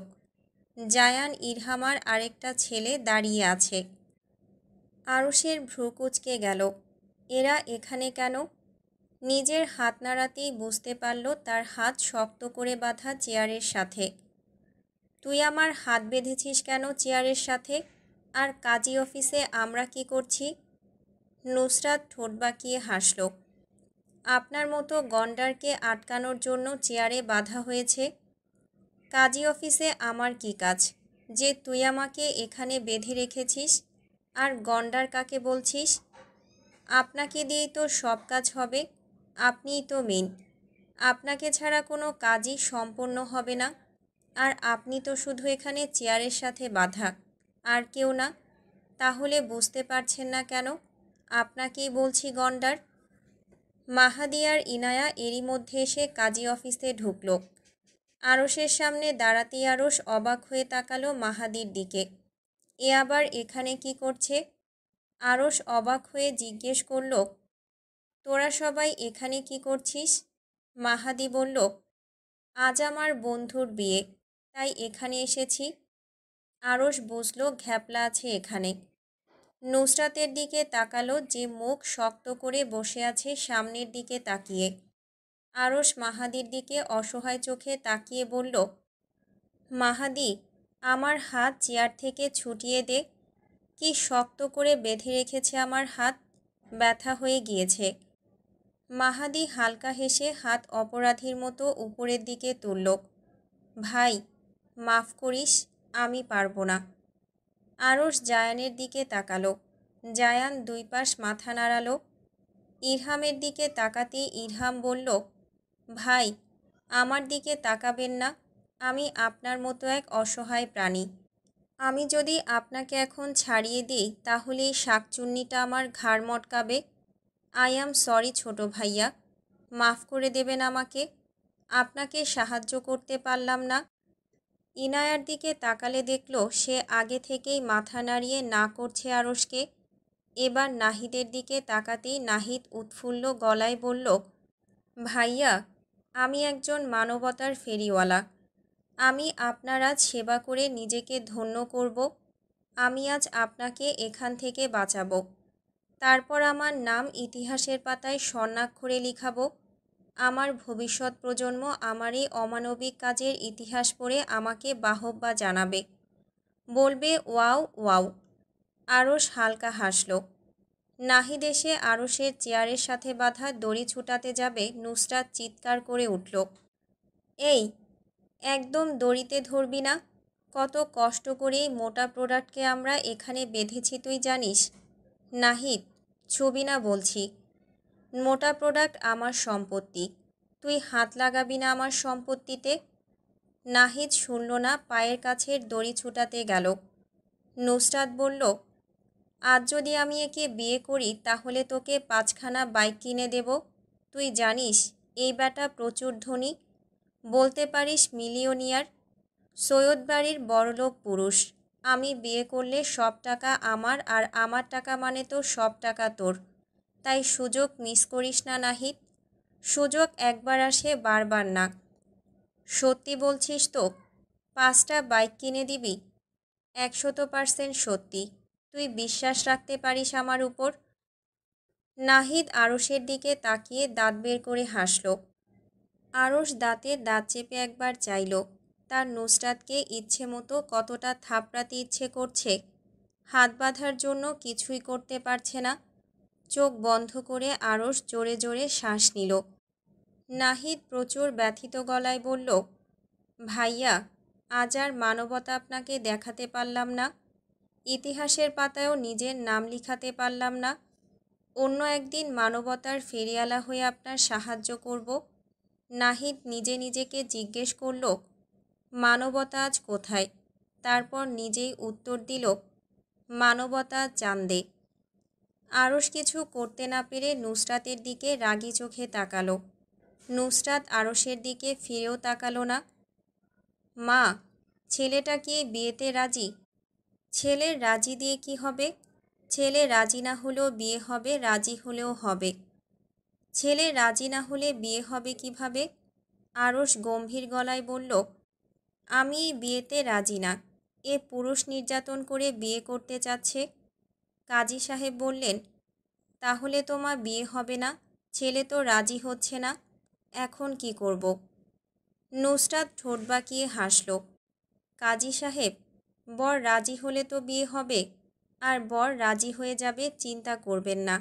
জায়ান, ইরহামার আরেকটা ছেলে দাঁড়িয়ে আছে। আরশের ভ্রু কুঁচকে গেল। এরা এখানে কেন? নিজের হাত নাড়াতেই বুঝতে পারল তার হাত শক্ত করে বাঁধা চেয়ারের সাথে। তুই আমার হাত বেঁধেছিস কেন চেয়ারের সাথে? আর কাজী অফিসে আমরা কি করছি? নুসরাত ঠোঁট বাঁকিয়ে হাসল। আপনার মতো গন্ডারকে আটকানোর জন্য চেয়ারে বাঁধা হয়েছে। কাজী অফিসে আমার কি কাজ যে তুই আমাকে এখানে বেঁধে রেখেছিস? আর গন্ডার কাকে বলছিস? আপনাকে দিয়েই তো সব কাজ হবে, আপনিই তো মেন। আপনাকে ছাড়া কোনো কাজই সম্পন্ন হবে না। আর আপনি তো শুধু এখানে চেয়ারের সাথে বাঁধা, আর কেউ না। তাহলে বুঝতে পারছেন না কেন? আপনাকেই বলছি গন্ডার। মাহাদি আর ইনায়া এরই মধ্যে এসে কাজী অফিসে ঢুকল। আরশের সামনে দাঁড়াতেই আরশ অবাক হয়ে তাকালো মাহাদির দিকে। এ আবার এখানে কি করছে? আরশ অবাক হয়ে জিজ্ঞেস করল, তোরা সবাই এখানে কি করছিস? মাহাদি বলল, আজ আমার বন্ধুর বিয়ে, তাই এখানে এসেছি। আরশ বুঝল ঘ্যাপলা আছে এখানে। নুসরাতের দিকে তাকালো, যে মুখ শক্ত করে বসে আছে সামনের দিকে তাকিয়ে। আরশ মাহাদির দিকে অসহায় চোখে তাকিয়ে বলল, মাহাদি, আমার হাত চেয়ার থেকে ছুটিয়ে দে। কি শক্ত করে বেঁধে রেখেছে আমার হাত, ব্যথা হয়ে গিয়েছে। মাহাদি হালকা হেসে হাত অপরাধীর মতো উপরের দিকে তুলল। ভাই, মাফ করিস, আমি পারবো না। আরশ জায়ানের দিকে তাকালো। জায়ান দুই পাশ মাথা নাড়ালো। ইরহামের দিকে তাকাতেই ইরহাম বলল, ভাই, আমার দিকে তাকাবেন না, আমি আপনার মতো এক অসহায় প্রাণী। আমি যদি আপনাকে এখন ছাড়িয়ে দিই তাহলে এই শাকচুন্নিটা আমার ঘাড় মটকাবে। আই অ্যাম সরি ছোট ভাইয়া, মাফ করে দেবেন আমাকে, আপনাকে সাহায্য করতে পারলাম না। ইনায়ার দিকে তাকালে দেখল সে আগে থেকেই মাথা নাড়িয়ে না করছে আরশকে। এবার নাহিদের দিকে তাকাতেই নাহিদ উৎফুল্ল গলায় বলল, ভাইয়া, আমি একজন মানবতার ফেরিওয়ালা। আমি আপনার আজ সেবা করে নিজেকে ধন্য করব। আমি আজ আপনাকে এখান থেকে বাঁচাবো। তারপর আমার নাম ইতিহাসের পাতায় স্বর্ণাক্ষরে লিখাবো। আমার ভবিষ্যৎ প্রজন্ম আমার এই অমানবিক কাজের ইতিহাস পড়ে আমাকে বাহবা জানাবে, বলবে ওয়াও ওয়াও। আরশ হালকা হাসল। নাহিদ এসে আরশের চেয়ারের সাথে বাঁধা দড়ি ছুটাতে যাবে, নুসরাত চিৎকার করে উঠল, এই একদম দড়িতে ধরবি না। কত কষ্ট করে এই মোটা প্রোডাক্টকে আমরা এখানে বেঁধেছি তুই জানিস? নাহিদ, ছবি না বলছি। মোটা প্রোডাক্ট আমার সম্পত্তি, তুই হাত লাগাবি না আমার সম্পত্তিতে। নাহিদ শুনল না, পায়ের কাছের দড়ি ছুটাতে গেল। নুসরাত বলল, আজ যদি আমি একে বিয়ে করি তাহলে তোকে 5খানা বাইক কিনে দেব। তুই জানিস এই ব্যাটা প্রচুর ধনী, বলতে পারিস মিলিয়নিয়ার, সৈয়দ বাড়ির বড়লোক পুরুষ। আমি বিয়ে করলে সব টাকা আমার, আর আমার টাকা মানে তো সব টাকা তোর। তাই সুযোগ মিস করিস না নাহিদ। সুযোগ একবার আসে, বারবার না। সত্যি বলছিস তো? 5টা বাইক কিনে দিবি? 100% সত্যি। তুই বিশ্বাস রাখতে পারিস আমার উপর? নাহিদ আরশের দিকে তাকিয়ে দাঁত বের করে হাসল। আরশ দাঁতে দাঁত চেপে একবার চাইল, তার নুসরাতকে ইচ্ছে মতো কতটা থাপড়াতে ইচ্ছে করছে। হাত বাঁধার জন্য কিছুই করতে পারছে না। চোখ বন্ধ করে আরশ জোরে জোরে শ্বাস নিল। নাহিদ প্রচুর ব্যথিত গলায় বলল, ভাইয়া, আজ আর মানবতা আপনাকে দেখাতে পারলাম না। ইতিহাসের পাতায়ও নিজের নাম লিখাতে পারলাম না। অন্য একদিন মানবতার ফেরিওয়ালা হয়ে আপনার সাহায্য করব। নাহিদ নিজে নিজেকে জিজ্ঞেস করল, মানবতা আজ কোথায়? তারপর নিজেই উত্তর দিল, মানবতা চাঁদে। আরশ কিছু করতে না পেরে নুসরাতের দিকে রাগী চোখে তাকালো। নুসরাত আরশের দিকে ফিরেও তাকালো না। মা, ছেলেটা কি বিয়েতে রাজি? ছেলের রাজি দিয়ে কি হবে? ছেলে রাজি না হলেও বিয়ে হবে, রাজি হলেও হবে। ছেলে রাজি না হলে বিয়ে হবে কিভাবে? আরশ গম্ভীর গলায় বলল, আমি এই বিয়েতে রাজি না। এ পুরুষ নির্যাতন করে বিয়ে করতে চাচ্ছে। কাজী সাহেব বললেন, তাহলে তোমার বিয়ে হবে না? ছেলে তো রাজি হচ্ছে না, এখন কি করব? নুসরাত ঠোঁট বাঁকিয়ে হাসল। কাজী সাহেব, বর রাজি হলে তো বিয়ে হবে, আর বর রাজি হয়ে যাবে, চিন্তা করবেন না।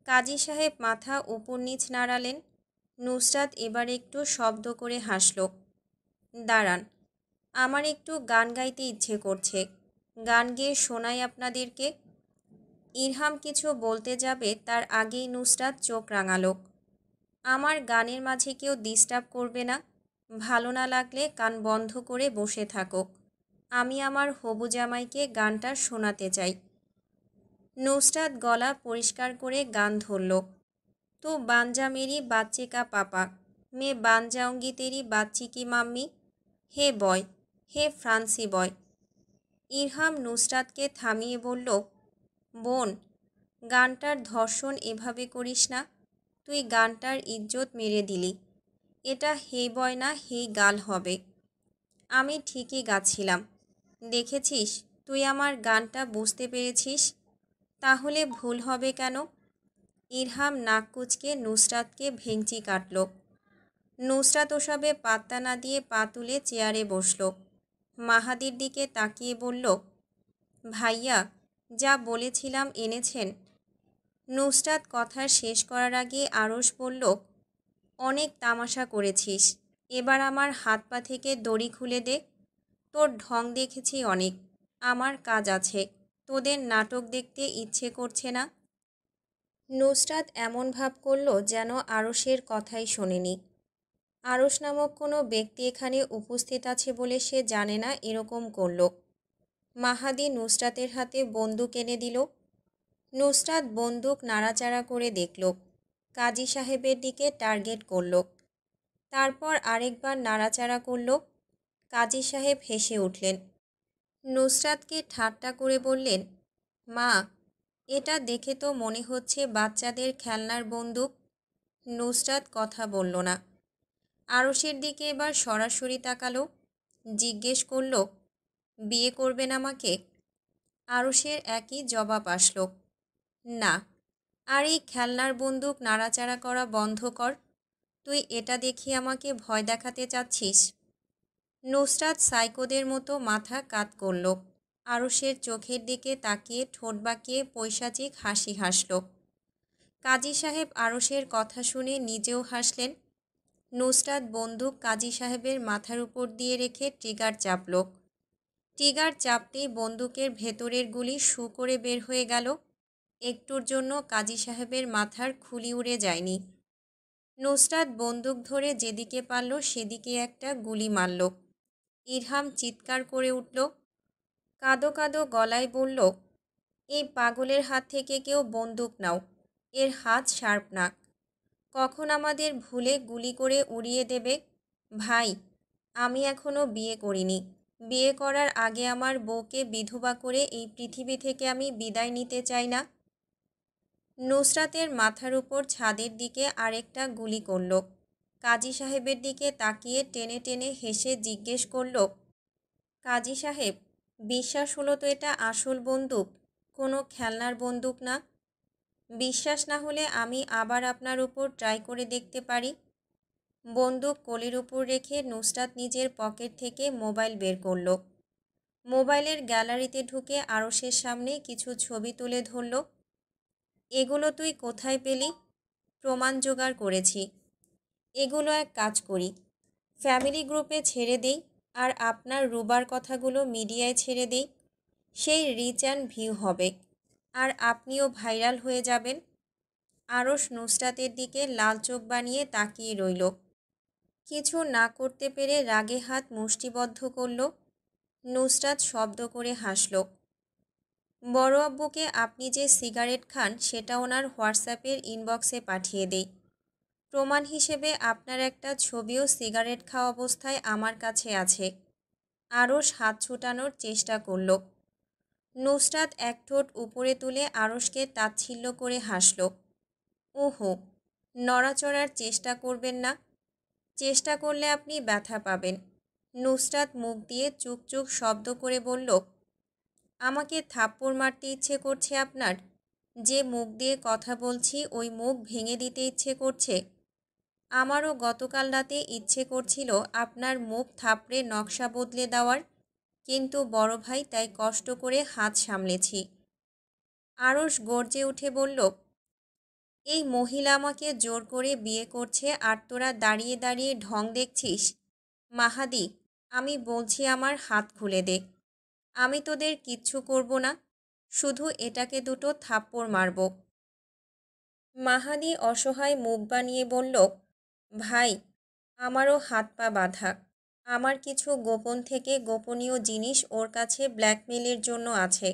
কাজী সাহেব মাথা উপর নিচ নাড়ালেন। নুসরাত এবার একটু শব্দ করে হাসল। দাঁড়ান, আমার একটু গান গাইতে ইচ্ছে করছে, গান গেয়ে শোনাই আপনাদেরকে। ইরহাম কিছু বলতে যাবে, তার আগেই নুসরাত চোখ রাঙালো। আমার গানের মাঝে কেউ ডিস্টার্ব করবে না। ভালো না লাগলে কান বন্ধ করে বসে থাকো। আমি আমার হবু জামাইকে গানটা শোনাতে চাই। নুসরাত গলা পরিষ্কার করে গান ধরল। তু বাঞ্জা মেরি বাচ্চে কা পাপা, মে বান যাউঙ্গি তেরি বাচ্চি কি মাম্মি, হে বয়, হে ফ্রান্সি বয়। ইরহাম নুসরাতকে থামিয়ে বলল, বোন, গানটার ধর্ষণ এভাবে করিস না। তুই গানটার ইজ্জত মেরে দিলি। এটা হে বয় না, হে গাল হবে। আমি ঠিকই গাচ্ছিলাম। দেখেছিস, তুই আমার গানটা বুঝতে পেরেছিস, তাহলে ভুল হবে কেন? ইরহাম নাক কুচকে নুসরাতকে ভেঙচি কাটল। নুসরাত ওসবে পাত্তা না দিয়ে পা তুলে চেয়ারে বসল। মাহাদির দিকে তাকিয়ে বলল, ভাইয়া, যা বলেছিলাম এনেছেন? নুসরাত কথা শেষ করার আগে আরশ বলল, অনেক তামাশা করেছিস, এবার আমার হাত পা থেকে দড়ি খুলে দে। তোর ঢং দেখেছি অনেক, আমার কাজ আছে, তোদের নাটক দেখতে ইচ্ছে করছে না। নুসরাত এমন ভাব করল যেন আরশের কথাই শোনেনি। আরশ নামক কোনো ব্যক্তি এখানে উপস্থিত আছে বলে সে জানে না, এরকম করল। মাহাদি নুসরাতের হাতে বন্দুক এনে দিল। নুসরাত বন্দুক নাড়াচাড়া করে দেখল, কাজী সাহেবের দিকে টার্গেট করল। তারপর আরেকবার নাড়াচাড়া করল। কাজী সাহেব হেসে উঠলেন। নুসরাতকে ঠাট্টা করে বললেন, মা, এটা দেখে তো মনে হচ্ছে বাচ্চাদের খেলনার বন্দুক। নুসরাত কথা বলল না। আরশের দিকে এবার সরাসরি তাকালো। জিজ্ঞেস করল, বিয়ে করবেন আমাকে? আরশের একই জবাব আসলো, না। আর এই খেলনার বন্দুক নাড়াচাড়া করা বন্ধ কর। তুই এটা দেখিয়ে আমাকে ভয় দেখাতে চাচ্ছিস? নুসরাত সাইকোদের মতো মাথা কাত করল। আরুষের চোখের দিকে তাকিয়ে ঠোঁট বাঁকিয়ে পৈশাচিক হাসি হাসল। কাজী সাহেব আরুষের কথা শুনে নিজেও হাসলেন। নুসরাত বন্দুক কাজী সাহেবের মাথার উপর দিয়ে রেখে ট্রিগার চাপল। ট্রিগার চাপতেই বন্দুকের ভেতরের গুলি শু করে বের হয়ে গেল। একটুর জন্য কাজী সাহেবের মাথার খুলি উড়ে যায়নি। নুসরাত বন্দুক ধরে যেদিকে পারল সেদিকে একটা গুলি মারল। ইরহাম চিৎকার করে উঠল। কাঁদো কাঁদো গলায় বলল, এই পাগলের হাত থেকে কেউ বন্দুক নাও, এর হাত শার্প না, কখন আমাদের ভুলে গুলি করে উড়িয়ে দেবে। ভাই, আমি এখনও বিয়ে করিনি। বিয়ে করার আগে আমার বউকে বিধবা করে এই পৃথিবী থেকে আমি বিদায় নিতে চাই না। নুসরাতের মাথার উপর ছাদের দিকে আরেকটা গুলি করল। কাজী সাহেবের দিকে তাকিয়ে টেনে টেনে হেসে জিজ্ঞেস করল, কাজী সাহেব, বিশ্বাস হলো তো এটা আসল বন্দুক, কোনো খেলনার বন্দুক না? বিশ্বাস না হলে আমি আবার আপনার উপর ট্রাই করে দেখতে পারি। বন্দুক কোলের উপর রেখে নুসরাত নিজের পকেট থেকে মোবাইল বের করল। মোবাইলের গ্যালারিতে ঢুকে আরশের সামনে কিছু ছবি তুলে ধরল। এগুলো তুই কোথায় পেলি? প্রমাণ জোগাড় করেছি। এগুলো এক কাজ করি, ফ্যামিলি গ্রুপে ছেড়ে দেই, আর আপনার রুবার কথাগুলো মিডিয়ায় ছেড়ে দেই। সেই রিচ অ্যান্ড ভিউ হবে, আর আপনিও ভাইরাল হয়ে যাবেন। আরশ নুসরাতের দিকে লাল চোখ বানিয়ে তাকিয়ে রইল। কিছু না করতে পেরে রাগে হাত মুষ্টিবদ্ধ করল। নুসরাত শব্দ করে হাসল। বড় আব্বুকে আপনি যে সিগারেট খান সেটা ওনার হোয়াটসঅ্যাপের ইনবক্সে পাঠিয়ে দেই। প্রমাণ হিসেবে আপনার একটা ছবিও সিগারেট খাওয়া অবস্থায় আমার কাছে আছে। আরশ হাত ছুটানোর চেষ্টা করল। নুসরাত এক ঠোঁট উপরে তুলে আরশকে তাচ্ছিল্য করে হাসল। ওহো, নড়াচড়ার চেষ্টা করবেন না, চেষ্টা করলে আপনি ব্যথা পাবেন। নুসরাত মুখ দিয়ে চুক চুক শব্দ করে বলল, আমাকে থাপ্পড় মারতে ইচ্ছে করছে আপনার? যে মুখ দিয়ে কথা বলছি ওই মুখ ভেঙে দিতে ইচ্ছে করছে। আমারও গতকাল রাতে ইচ্ছে করছিল আপনার মুখ থাপড়ে নকশা বদলে দেওয়ার, কিন্তু বড় ভাই তাই কষ্ট করে হাত সামলেছি। আরশ গর্জে উঠে বলল, এই মহিলা আমাকে জোর করে বিয়ে করছে আর তোরা দাঁড়িয়ে দাঁড়িয়ে ঢং দেখছিস? মাহাদি, আমি বলছি আমার হাত খুলে দে। আমি তোদের কিচ্ছু করব না, শুধু এটাকে দুটো থাপ্পড় মারব। মাহাদি অসহায় মুখ বানিয়ে বলল, ভাই, আমারও হাত পা বাঁধা। আমার কিছু গোপন থেকে গোপনীয় জিনিস ওর কাছে ব্ল্যাকমেলের জন্য আছে।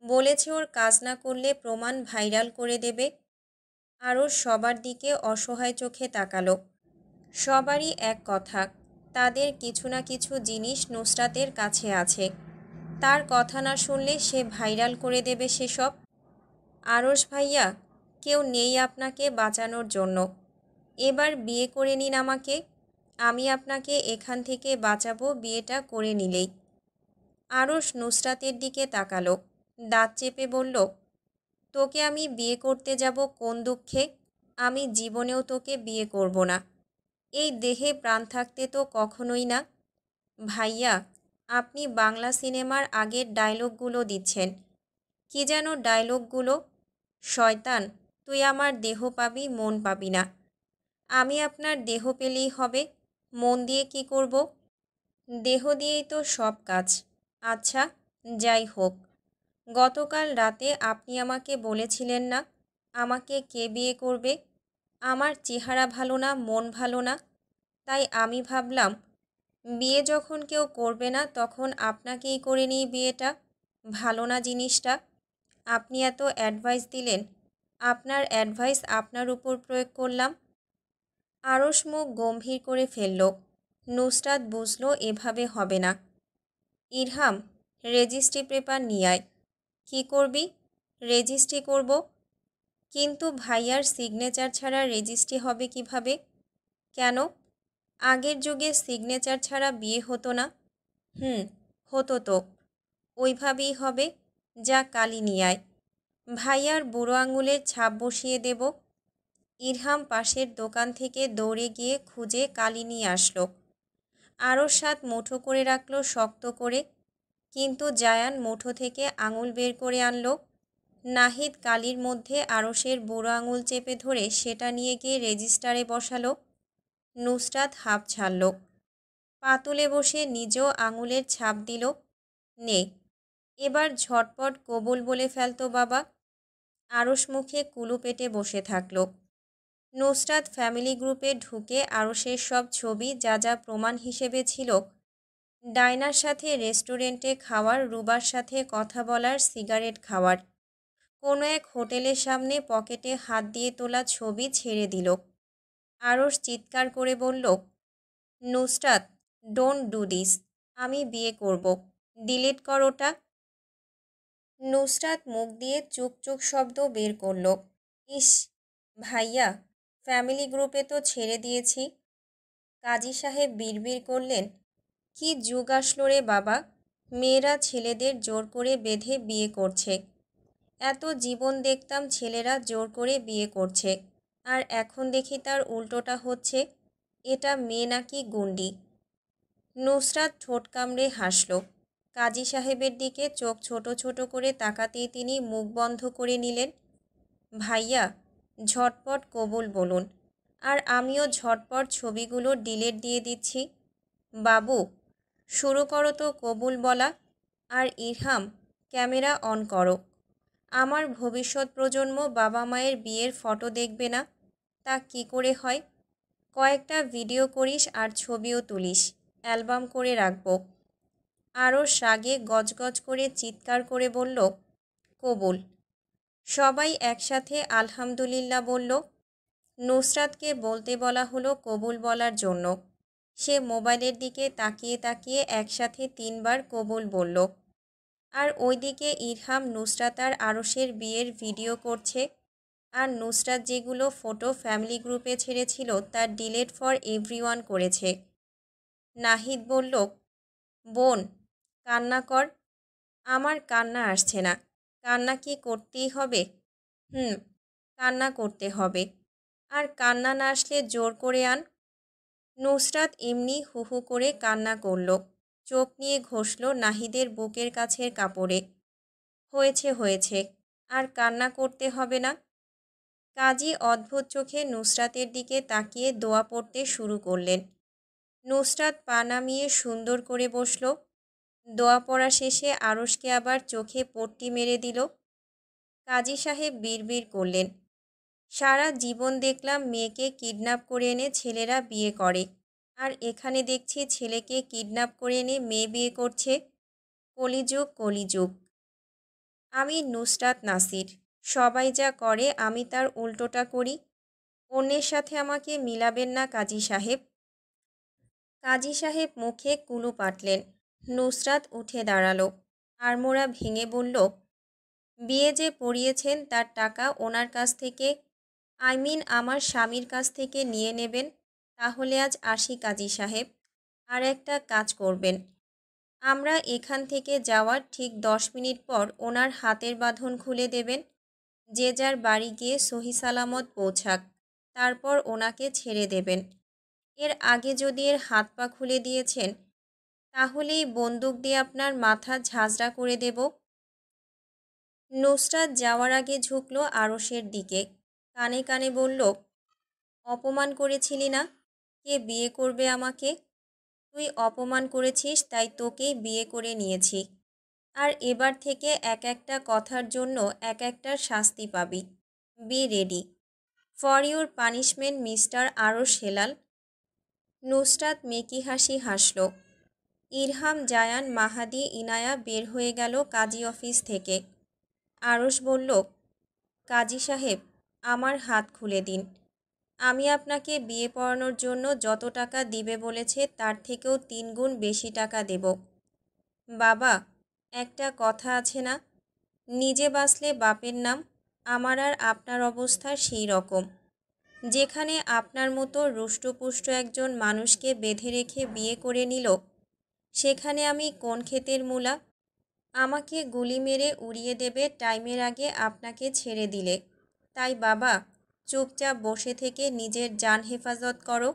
বলেছে ওর কাজ না করলে প্রমাণ ভাইরাল করে দেবে। আরও সবার দিকে অসহায় চোখে তাকালো। সবারই এক কথা, তাদের কিছু না কিছু জিনিস নুসরাতের কাছে আছে। তার কথা না শুনলে সে ভাইরাল করে দেবে সেসব। আরশ ভাইয়া, কেউ নেই আপনাকে বাঁচানোর জন্য। এবার বিয়ে করে নিন আমাকে, আমি আপনাকে এখান থেকে বাঁচাবো বিয়েটা করে নিলেই। আরশ নুসরাতের দিকে তাকালো, দাঁত চেপে বলল, তোকে আমি বিয়ে করতে যাব কোন দুঃখে? আমি জীবনেও তোকে বিয়ে করব না। এই দেহে প্রাণ থাকতে তো কখনোই না। ভাইয়া, আপনি বাংলা সিনেমার আগের ডায়লগগুলো দিচ্ছেন। কি যেন ডায়লগগুলো? শয়তান, তুই আমার দেহ পাবি, মন পাবি না। আমি আপনার দেহ পেলেই হবে, মন দিয়ে কি করব? দেহ দিয়েই তো সব কাজ। আচ্ছা, যাই হোক, গতকাল রাতে আপনি আমাকে বলেছিলেন না আমাকে কে বিয়ে করবে? আমার চেহারা ভালো না, মন ভালো না, তাই আমি ভাবলাম বিয়ে যখন কেউ করবে না তখন আপনাকেই করে নিই বিয়েটা। ভালো না জিনিসটা? আপনি এত অ্যাডভাইস দিলেন, আপনার অ্যাডভাইস আপনার উপর প্রয়োগ করলাম। আরশ মুখ গম্ভীর করে ফেলল। নুসরাত বুঝল এভাবে হবে না। ইরহাম, রেজিস্ট্রি পেপার নিয়ে আয়। কী করবি? রেজিস্ট্রি করব। কিন্তু ভাইয়ার সিগনেচার ছাড়া রেজিস্ট্রি হবে কিভাবে? কেন? আগের যুগে সিগনেচার ছাড়া বিয়ে হতো না? হতো তো। ওইভাবেই হবে। যা কালি নিয়ে আয়, ভাইয়ার বুড়ো আঙুলের ছাপ বসিয়ে দেব। ইরহাম পাশের দোকান থেকে দৌড়ে গিয়ে খুঁজে কালি নিয়ে আসলো। আরশ হাত মুঠো করে রাখলো শক্ত করে, কিন্তু জায়ান মুঠো থেকে আঙুল বের করে আনলো। নাহিদ কালির মধ্যে আরশের বুড়ো আঙুল চেপে ধরে সেটা নিয়ে গিয়ে রেজিস্টারে বসালো। নুসরাত হাঁপ ছাড়ল। পাতুলে বসে নিজেও আঙুলের ছাপ দিল। নে, এবার ঝটপট কবুল বলে ফেলতো বাবা। আরশ মুখে কুলু পেটে বসে থাকলো। নুসরাত ফ্যামিলি গ্রুপে ঢুকে আরশের সব ছবি যা যা প্রমাণ হিসেবে ছিল, ডায়নার সাথে রেস্টুরেন্টে খাওয়ার, রুবার সাথে কথা বলার, সিগারেট খাওয়ার, কোনো এক হোটেলের সামনে পকেটে হাত দিয়ে তোলা ছবি ছেড়ে দিল। আরশ চিৎকার করে বলল, নুসরাত, ডোন্ট ডু দিস। আমি বিয়ে করব। ডিলিট কর ওটা। নুসরাত মুখ দিয়ে চুক চুক শব্দ বের করল। ইস ভাইয়া, ফ্যামিলি গ্রুপে তো ছেড়ে দিয়েছি। কাজী সাহেব বিড়বিড় করলেন, কি যুগ আসলো রে বাবা, মেয়েরা ছেলেদের জোর করে বেঁধে বিয়ে করছে। এত জীবন দেখতাম ছেলেরা জোর করে বিয়ে করছে, আর এখন দেখি তার উল্টোটা হচ্ছে। এটা মেয়ে নাকি গুন্ডি? নুসরাত ঠোঁট কামড়ে হাসল। কাজী সাহেবের দিকে চোখ ছোট ছোট করে তাকাতেই তিনি মুখ বন্ধ করে নিলেন। ভাইয়া, ঝটপট কবুল বলুন, আর আমিও ঝটপট ছবিগুলো ডিলিট দিয়ে দিচ্ছি। বাবু, শুরু করো তো কবুল বলা। আর ইরহাম, ক্যামেরা অন করো। আমার ভবিষ্যৎ প্রজন্ম বাবা মায়ের বিয়ের ফটো দেখবে না? তা কি করে হয়? কয়েকটা ভিডিও করিস আর ছবিও তুলিস, অ্যালবাম করে রাখবো। আরও রাগে গজগজ করে চিৎকার করে বলল, কবুল। সবাই একসাথে আলহামদুলিল্লাহ বলল। নুসরাতকে বলতে বলা হলো কবুল বলার জন্য। সে মোবাইলের দিকে তাকিয়ে তাকিয়ে একসাথে 3 বার কবুল বলল। আর ওইদিকে ইরহাম নুসরাত আর আরশের বিয়ের ভিডিও করছে। আর নুসরাত যেগুলো ফটো ফ্যামিলি গ্রুপে ছেড়েছিল তার ডিলিট ফর এভরিওয়ান করেছে। নাহিদ বলল, বোন, কান্না কর। আমার কান্না আসছে না। কান্না কি করতেই হবে? কান্না করতে হবে। আর কান্না না আসলে জোর করে আন। নুসরাত এমনি হু হু করে কান্না করল। চোখ নিয়ে ঘষল নাহিদের বুকের কাছের কাপড়ে। হয়েছে হয়েছে, আর কান্না করতে হবে না। কাজী অদ্ভুত চোখে নুসরাতের দিকে তাকিয়ে দোয়া পড়তে শুরু করলেন। নুসরাত পা নামিয়ে সুন্দর করে বসল। দোয়া পড়া শেষে আরশকে আবার চোখে পট্টি মেরে দিল। কাজী সাহেব বিড়বিড় করলেন, সারা জীবন দেখলাম মেয়েকে কিডন্যাপ করে এনে ছেলেরা বিয়ে করে, আর এখানে দেখছি ছেলেকে কিডন্যাপ করে এনে মেয়ে বিয়ে করছে। কলিযুগ কলিযুগ। আমি নুসরাত নাসির। সবাই যা করে আমি তার উল্টোটা করি। অন্যের সাথে আমাকে মিলাবেন না কাজী সাহেব। কাজী সাহেব মুখে কুলু পাটলেন। নুসরাত উঠে দাঁড়ালো। আড়মোড়া ভেঙে বলল, বিয়ে যে পড়িয়েছেন তার টাকা ওনার কাছ থেকে, আমার স্বামীর কাছ থেকে নিয়ে নেবেন। তাহলে আজ আসি কাজী সাহেব। আর একটা কাজ করবেন, আমরা এখান থেকে যাওয়ার ঠিক 10 মিনিট পর ওনার হাতের বাঁধন খুলে দেবেন। যে যার বাড়ি গিয়ে সহি সালামত পৌঁছাক, তারপর ওনাকে ছেড়ে দেবেন। এর আগে যদি এর হাত পা খুলে দিয়েছেন, তাহলেই বন্দুক দিয়ে আপনার মাথা ঝাঁঝরা করে দেব। নুসরাত যাওয়ার আগে ঝুঁকল আরশের দিকে। কানে কানে বলল, অপমান করেছিলি না? কে বিয়ে করবে আমাকে? তুই অপমান করেছিস, তাই তোকেই বিয়ে করে নিয়েছি। আর এবার থেকে এক একটা কথার জন্য এক একটা শাস্তি পাবি। Be ready for your punishment mister Arosh Helal. Nusrat মেকি হাসি হাসল। ইরহাম, জায়ান, মাহাদি, ইনায়া বের হয়ে গেল কাজী অফিস থেকে। আরশ বলল, কাজী সাহেব, আমার হাত খুলে দিন। আমি আপনাকে বিয়ে পড়ানোর জন্য যত টাকা দিবে বলেছে তার থেকেও 3 গুণ বেশি টাকা দেব। বাবা, একটা কথা আছে না, নিজে বাঁচলে বাপের নাম। আমার আর আপনার অবস্থা সেই রকম। যেখানে আপনার মতো রুষ্টপুষ্ট একজন মানুষকে বেঁধে রেখে বিয়ে করে নিল, সেখানে আমি কোন ক্ষেতের মূলা? আমাকে গুলি মেরে উড়িয়ে দেবে টাইমের আগে আপনাকে ছেড়ে দিলে। তাই বাবা, চুপচাপ বসে থেকে নিজের জান হেফাজত করো,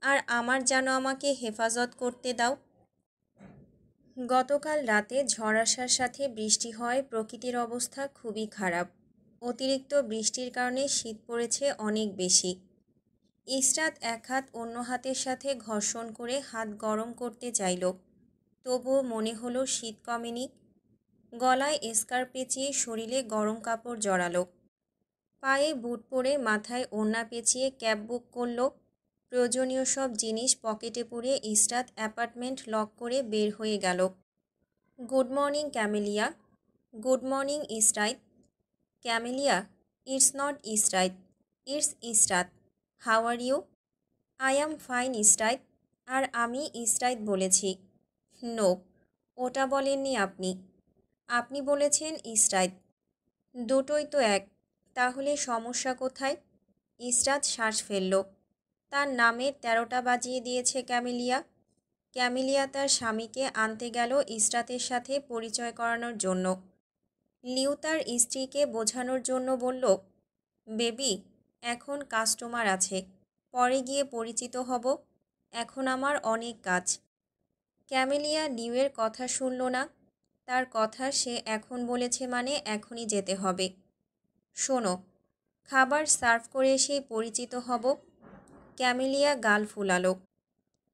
আর আমার যেন আমাকে হেফাজত করতে দাও। গতকাল রাতে ঝড় আসার সাথে বৃষ্টি হওয়ায় প্রকৃতির অবস্থা খুবই খারাপ। অতিরিক্ত বৃষ্টির কারণে শীত পড়েছে অনেক বেশি। ইসরাত এক হাত অন্য হাতের সাথে ঘর্ষণ করে হাত গরম করতে চাইল, তবুও মনে হলো শীত কমেনি। গলায় স্কার্ফ পেঁচিয়ে শরীরে গরম কাপড় জড়ালো, পায়ে বুট পরে মাথায় ওড়না পেঁচিয়ে ক্যাব বুক করল। প্রয়োজনীয় সব জিনিস পকেটে পুরে ইসরাত অ্যাপার্টমেন্ট লক করে বের হয়ে গেল। Good morning Camellia. Good morning Israt. Camellia, it's not Israt, it's Israt. How are you? I am fine Israt. আর আমি ইসরাত বলেছি। নো, ওটা বলেননি আপনি। আপনি বলেছেন ইসরাত। দুটোই তো এক, তাহলে সমস্যা কোথায়? ইসরাত শ্বাস ফেলল। তার নামের 13টা বাজিয়ে দিয়েছে ক্যামেলিয়া। ক্যামেলিয়া তার স্বামীকে আনতে গেল ইসরাতের সাথে পরিচয় করানোর জন্য। লিউ তার স্ত্রীকে বোঝানোর জন্য বলল, বেবি, এখন কাস্টমার আছে, পরে গিয়ে পরিচিত হব, এখন আমার অনেক কাজ। ক্যামেলিয়া লিউয়ের কথা শুনল না। তার কথা সে এখন বলেছে মানে এখনই যেতে হবে। শোনো, খাবার সার্ভ করে এসেই পরিচিত হব। ক্যামেলিয়া গাল ফুলালো।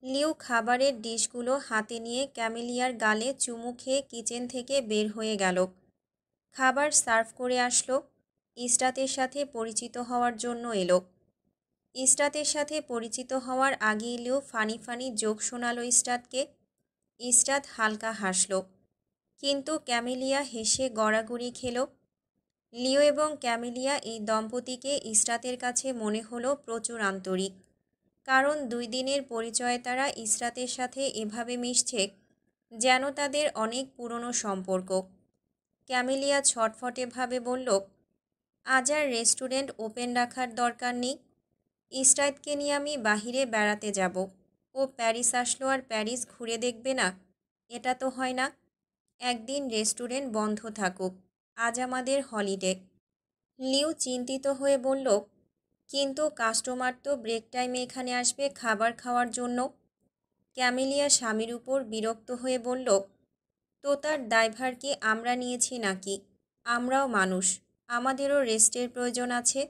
লিউ খাবারের ডিশগুলো হাতে নিয়ে ক্যামেলিয়ার গালে চুমু খেয়ে কিচেন থেকে বের হয়ে গেল। খাবার সার্ভ করে আসলো। ইসরাতের সাথে পরিচিত হওয়ার জন্য এলো। ইসরাতের সাথে পরিচিত হওয়ার আগেই লিউ ফানি ফানি জোক শোনালো ইসরাতকে। ইসরাত হালকা হাসল, কিন্তু ক্যামেলিয়া হেসে গড়াগড়ি খেল। লিও এবং ক্যামেলিয়া এই দম্পতিকে ইসরাতের কাছে মনে হলো প্রচুর আন্তরিক, কারণ 2 দিনের পরিচয়ে তারা ইসরাতের সাথে এভাবে মিশছে যেন তাদের অনেক পুরনো সম্পর্ক। ক্যামেলিয়া ছটফটেভাবে বলল, আজ আর রেস্টুরেন্ট ওপেন রাখার দরকার নেই। ইসরাতকে নিয়ে আমি বাহিরে বেড়াতে যাব। ও প্যারিস আসলো আর প্যারিস ঘুরে দেখবে না, এটা তো হয় না। একদিন রেস্টুরেন্ট বন্ধ থাকুক, আজ আমাদের হলিডে। লিউ চিন্তিত হয়ে বলল, কিন্তু কাস্টমার তো ব্রেক টাইমে এখানে আসবে খাবার খাওয়ার জন্য। ক্যামেলিয়া স্বামীর উপর বিরক্ত হয়ে বলল, তো তার দায়ভার কি আমরা নিয়েছি নাকি? আমরাও মানুষ, আমাদেরও রেস্টের প্রয়োজন আছে,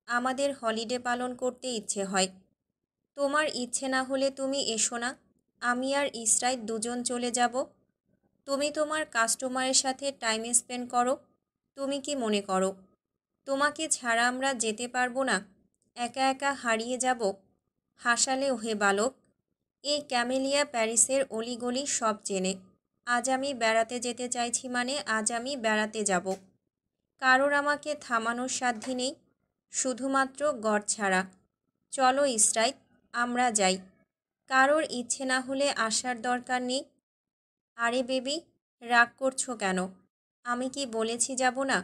আমাদের হলিডে পালন করতে ইচ্ছে হয়। তোমার ইচ্ছে না হলে তুমি এসো না, আমি আর ইসরাত দুজন চলে যাব। তুমি তোমার কাস্টমারের সাথে টাইম স্পেন্ড করো। তুমি কি মনে করো তোমাকে ছাড়া আমরা যেতে পারবো না? একা একা হারিয়ে যাব? হাসালে ওহে বালক। এই ক্যামেলিয়া প্যারিসের অলিগলি সব চেনে। আজ আমি বেড়াতে যেতে চাইছি মানে আজ আমি বেড়াতে যাব। কারোর আমাকে থামানোর সাধ্যি নেই, শুধুমাত্র গড় ছাড়া। চলো ইসরাত, আমরা যাই। কারোর ইচ্ছে না হলে আসার দরকার নেই। আরে বেবি, রাগ করছো কেন? আমি কি বলেছি যাব না?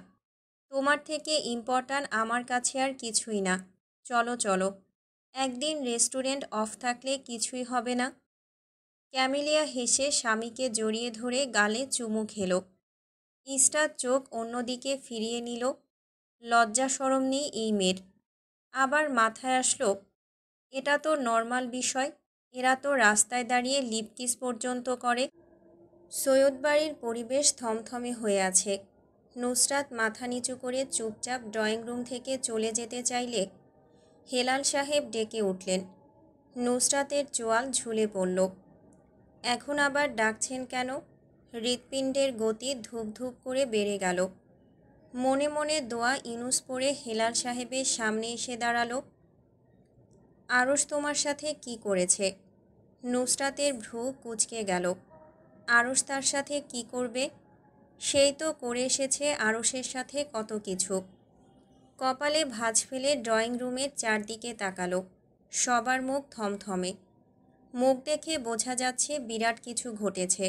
তোমার থেকে ইম্পর্ট্যান্ট আমার কাছে আর কিছুই না। চলো চলো, একদিন রেস্টুরেন্ট অফ থাকলে কিছুই হবে না। ক্যামেলিয়া হেসে স্বামীকে জড়িয়ে ধরে গালে চুমু খেল। ইসরাত চোখ অন্যদিকে ফিরিয়ে নিল। লজ্জা শরম নেই এই মেয়ের। আবার মাথায় আসলো, এটা তো নর্মাল বিষয়, এরা তো রাস্তায় দাঁড়িয়ে লিপ কিস পর্যন্ত করে। সৈয়দ বাড়ির পরিবেশ থমথমে হয়ে আছে। নুসরাত মাথা নিচু করে চুপচাপ ড্রয়িং রুম থেকে চলে যেতে চাইলে হেলাল সাহেব ডেকে উঠলেন। নুসরাতের চোয়াল ঝুলে পড়ল। এখন আবার ডাকছেন কেন? হৃৎপিণ্ডের গতি ধূপ ধূপ করে বেড়ে গেল। মনে মনে দোয়া ইনুস পড়ে হেলাল সাহেবের সামনে এসে দাঁড়ালো। আরশ তোমার সাথে কি করেছে? নুসরাতের ভ্রু কুঁচকে গেল। আরশ তার সাথে কি করবে? সেই তো করে এসেছে আরশের সাথে কত কিছু। কপালে ভাঁজ ফেলে ড্রয়িং রুমের চারদিকে তাকালো। সবার মুখ থমথমে। মুখ দেখে বোঝা যাচ্ছে বিরাট কিছু ঘটেছে।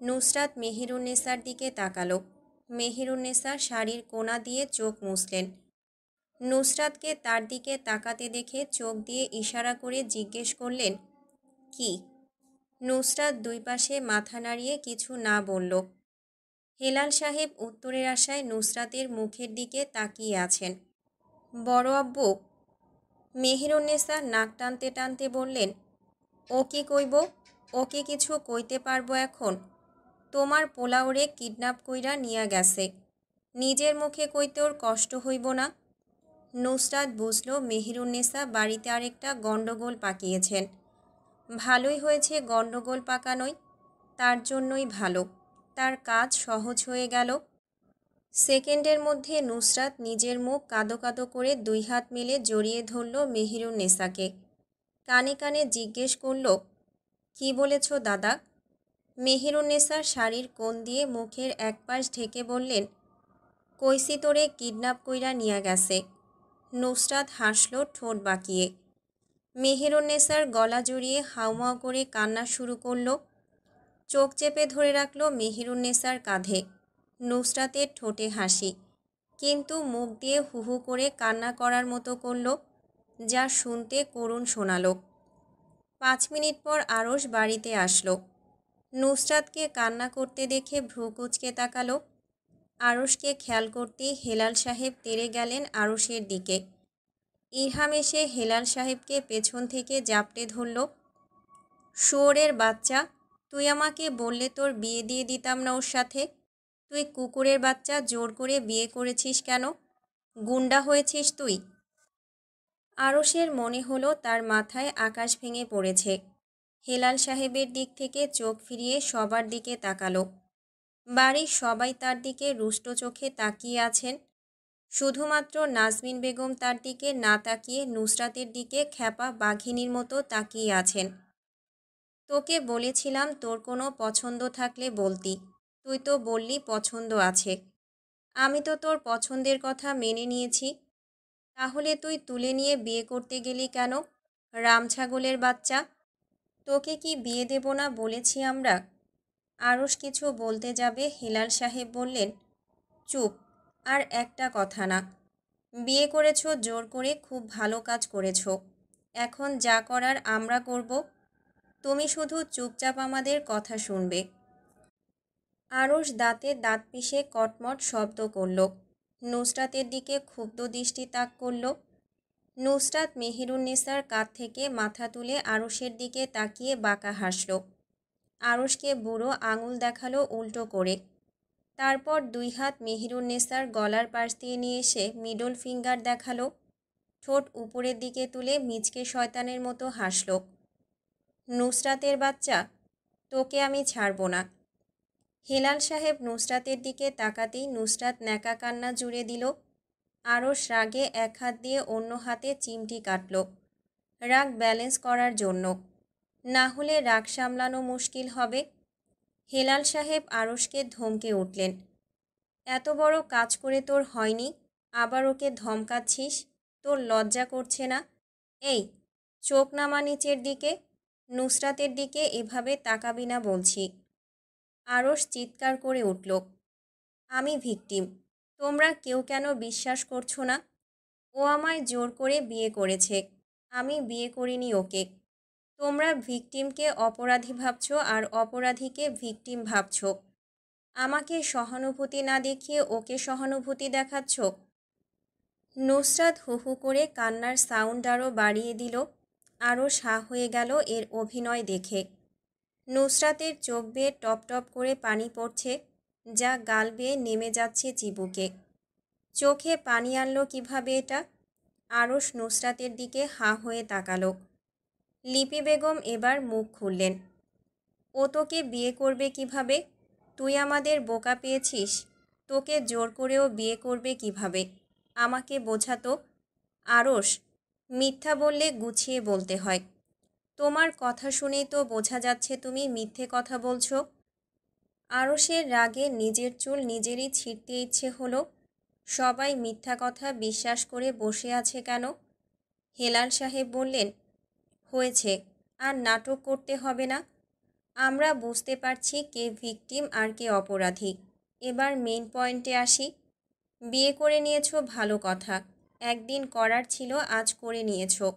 নুসরাত মেহেরুন্নেসার দিকে তাকালো। মেহেরুন্নেসা শাড়ির কোনা দিয়ে চোখ মুছলেন। নুসরাতকে তার দিকে তাকাতে দেখে চোখ দিয়ে ইশারা করে জিজ্ঞেস করলেন, কি? নুসরাত দুই পাশে মাথা নাড়িয়ে কিছু না বলল। হেলাল সাহেব উত্তরের আশায় নুসরাতের মুখের দিকে তাকিয়ে আছেন। বড় আব্বু? মেহেরুন্নেসা নাক টানতে টানতে বললেন, ও কি কইব? ওকে কিছু কইতে পারবো এখন? তোমার পোলাওরে কিডন্যাপ কইরা নিয়া গেছে। নিজের মুখে কইতে ওর কষ্ট হইব না? নুসরাত বুঝল মেহেরুন্নেসা বাড়িতে আরেকটা গণ্ডগোল পাকিয়েছেন। ভালোই হয়েছে গণ্ডগোল পাকানোই, তার জন্যই ভালো। তার কাজ সহজ হয়ে গেল। সেকেন্ডের মধ্যে নুসরাত নিজের মুখ কাদো কাদো করে 2 হাত মেলে জড়িয়ে ধরল মেহেরুন্নেসাকে। কানে কানে জিজ্ঞেস করল, কি বলেছ দাদা? মেহেরুন্নেসা শাড়ির কোণ দিয়ে মুখের একপাশ ঢেকে বললেন, কইসি তোরে কিডন্যাপ কইরা নিয়া গেছে। নুসরাত হাসল ঠোঁট বাঁকিয়ে। মেহেরুন্নেসার গলা জড়িয়ে হাউমাউ করে কান্না শুরু করল। চোখ চেপে ধরে রাখল মেহেরুন্নেসার কাঁধে। নুসরাতের ঠোঁটে হাসি, কিন্তু মুখ দিয়ে হু হু করে কান্না করার মতো করল, যা শুনতে করুণ শোনালো। 5 মিনিট পর আরশ বাড়িতে আসলো। নুসরাতকে কান্না করতে দেখে ভ্রু কুঁচকে তাকালো। আরশকে খেয়াল করতেই হেলাল সাহেব তেড়ে গেলেন আরশের দিকে। ইরহাম এসে হেলাল সাহেবকে পেছন থেকে জাপটে ধরল। শুয়োরের বাচ্চা, তুই আমাকে বললে তোর বিয়ে দিয়ে দিতাম না ওর সাথে? তুই কুকুরের বাচ্চা জোর করে বিয়ে করেছিস কেন? গুন্ডা হয়েছিস তুই? আরশের মনে হলো তার মাথায় আকাশ ভেঙে পড়েছে। হেলাল সাহেবের দিক থেকে চোখ ফিরিয়ে সবার দিকে তাকালো। বাড়ির সবাই তার দিকে রুষ্ট চোখে তাকিয়ে আছেন। শুধুমাত্র নাজমিন বেগম তার দিকে না তাকিয়ে নুসরাতের দিকে খ্যাপা বাঘিনীর মতো তাকিয়ে আছেন। তোকে বলেছিলাম তোর কোনো পছন্দ থাকলে বলতি, তুই তো বললি পছন্দ আছে। আমি তো তোর পছন্দের কথা মেনে নিয়েছি। তাহলে তুই তুলে নিয়ে বিয়ে করতে গেলি কেন, রামছাগলের বাচ্চা? তোকে কি বিয়ে দেব না বলেছি আমরা? আরশ কিছু বলতে যাবে হেলাল সাহেব বললেন, চুপ, আর একটা কথা না। বিয়ে করেছো জোর করে, খুব ভালো কাজ করেছো। এখন যা করার আমরা করব, তুমি শুধু চুপচাপ আমাদের কথা শুনবে। আরশ দাঁতে দাঁত পিষে কটমট শব্দ করল। নুসরাতের দিকে ক্ষুব্ধ দৃষ্টি তাক করল। নুসরাত মেহেরুন্নেসার কাঁধ থেকে মাথা তুলে আরশের দিকে তাকিয়ে বাঁকা হাসল। আরশকে বুড়ো আঙুল দেখালো উল্টো করে। তারপর 2 হাত মেহেরুন্নেসার গলার পাশ দিয়ে নিয়ে এসে মিডল ফিঙ্গার দেখালো। ঠোঁট উপরের দিকে তুলে মিচকে শয়তানের মতো হাসল। নুসরাতের বাচ্চা, তোকে আমি ছাড়ব না। হেলাল সাহেব নুসরাতের দিকে তাকাতেই নুসরাত ন্যাকা কান্না জুড়ে দিল। আরশ রাগে এক হাত দিয়ে অন্য হাতে চিমটি কাটল, রাগ ব্যালেন্স করার জন্য। না হলে রাগ সামলানো মুশকিল হবে। হেলাল সাহেব আরশকে ধমকে উঠলেন, এত বড় কাজ করে তোর হয়নি, আবার ওকে ধমকাচ্ছিস? তোর লজ্জা করছে না? এই, চোখ নামা নিচের দিকে, নুসরাতের দিকে এভাবে তাকাবি না বলছি। আরশ চিৎকার করে উঠল, আমি ভিকটিম, তোমরা কেউ কেন বিশ্বাস করছো না? ও আমায় জোর করে বিয়ে করেছে, আমি বিয়ে করিনি ওকে। তোমরা ভিকটিমকে অপরাধী ভাবছো আর অপরাধীকে ভিকটিম ভাবছো। আমাকে সহানুভূতি না দেখিয়ে ওকে সহানুভূতি দেখাচ্ছ। নুসরাত হু হু করে কান্নার সাউন্ড আরও বাড়িয়ে দিল। আরও সা হয়ে গেল এর অভিনয় দেখে। নুসরাতের চোখ বেয়ে টপ টপ করে পানি পড়ছে, যা গাল বেয়ে নেমে যাচ্ছে চিবুকে। চোখে পানি আনলো কিভাবে এটা? আরশ নুসরাতের দিকে হাঁ হয়ে তাকালো। লিপি বেগম এবার মুখ খুললেন, ও তোকে বিয়ে করবে কিভাবে? তুই আমাদের বোকা পেয়েছিস? তোকে জোর করেও বিয়ে করবে কিভাবে? আমাকে বোঝাতো। আরশ, মিথ্যা বললে গুছিয়ে বলতে হয়। তোমার কথা শুনেই তো বোঝা যাচ্ছে তুমি মিথ্যে কথা বলছো। আরশের রাগে নিজের চুল নিজেরই ছিঁড়তে ইচ্ছে হলো। সবাই মিথ্যা কথা বিশ্বাস করে বসে আছে কেন? হেলাল সাহেব বললেন, হয়েছে, আর নাটক করতে হবে না। আমরা বুঝতে পারছি কে ভিকটিম আর কে অপরাধী। এবার মেইন পয়েন্টে আসি। বিয়ে করে নিয়েছো ভালো কথা, একদিন করার ছিল আজ করে নিয়েছো,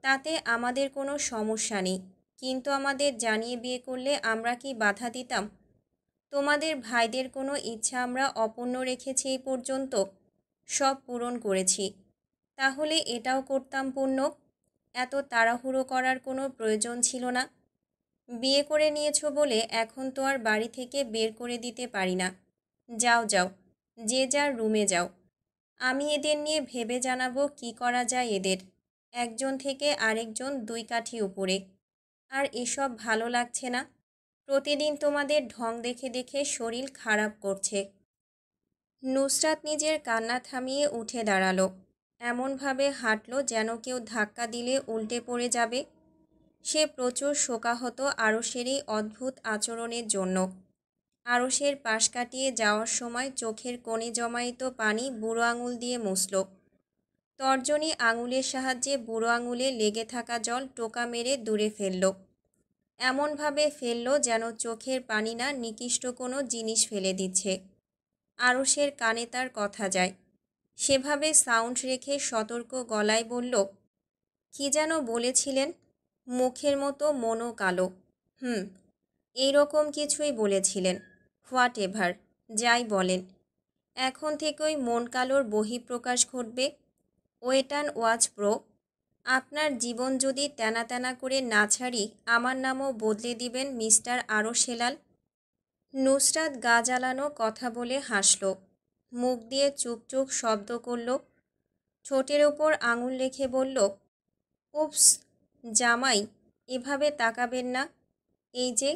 তাতে আমাদের কোনো সমস্যা নেই। কিন্তু আমাদের জানিয়ে বিয়ে করলে আমরা কি বাধা দিতাম? তোমাদের ভাইদের কোনো ইচ্ছা আমরা অপূর্ণ রেখেছি এই পর্যন্ত? সব পূরণ করেছি। তাহলে এটাও করতাম পূর্ণ। এত তাড়াহুড়ো করার কোনো প্রয়োজন ছিল না। বিয়ে করে নিয়েছো বলে এখন তো আর বাড়ি থেকে বের করে দিতে পারি না। যাও যাও, যে যার রুমে যাও। আমি এদের নিয়ে ভেবে জানাবো কি করা যায় এদের। একজন থেকে আরেকজন দুই কাঠি উপরে। আর এসব ভালো লাগছে না। প্রতিদিন তোমাদের ঢং দেখে দেখে শরীর খারাপ করছে। নুসরাত নিজের কান্না থামিয়ে উঠে দাঁড়ালো। এমনভাবে হাঁটলো যেন কেউ ধাক্কা দিলে উল্টে পড়ে যাবে। সে প্রচুর শোকাহত আরশের এই অদ্ভুত আচরণের জন্য। আরশের পাশ কাটিয়ে যাওয়ার সময় চোখের কোণে জমায়িত পানি বুড়ো আঙুল দিয়ে মুছল। তর্জনী আঙুলের সাহায্যে বুড়ো আঙুলে লেগে থাকা জল টোকা মেরে দূরে ফেলল। এমনভাবে ফেলল যেন চোখের পানি না নিকৃষ্ট কোনো জিনিস ফেলে দিচ্ছে। আরশের কানে তার কথা যায়। সেভাবে সাউন্ড রেখে সতর্ক গলায় বলল, কি যেন বলেছিলেন? মুখের মতো মনও কালো। এইরকম কিছুই বলেছিলেন। হোয়াট এভার, যাই বলেন। এখন থেকেই মন কালোর বহিঃপ্রকাশ ঘটবে। Wait and watch pro. আপনার জীবন যদি তেনা তেনা করে না ছাড়ি, আমার নামও বদলে দিবেন মিস্টার আরশ হেলাল। নুসরাত গা জ্বালানো কথা বলে হাসল। মুখ দিয়ে চুকচুক শব্দ করল। ঠোঁটের ওপর আঙুল রেখে বলল, উপস জামাই, এভাবে তাকাবেন না। এই যে,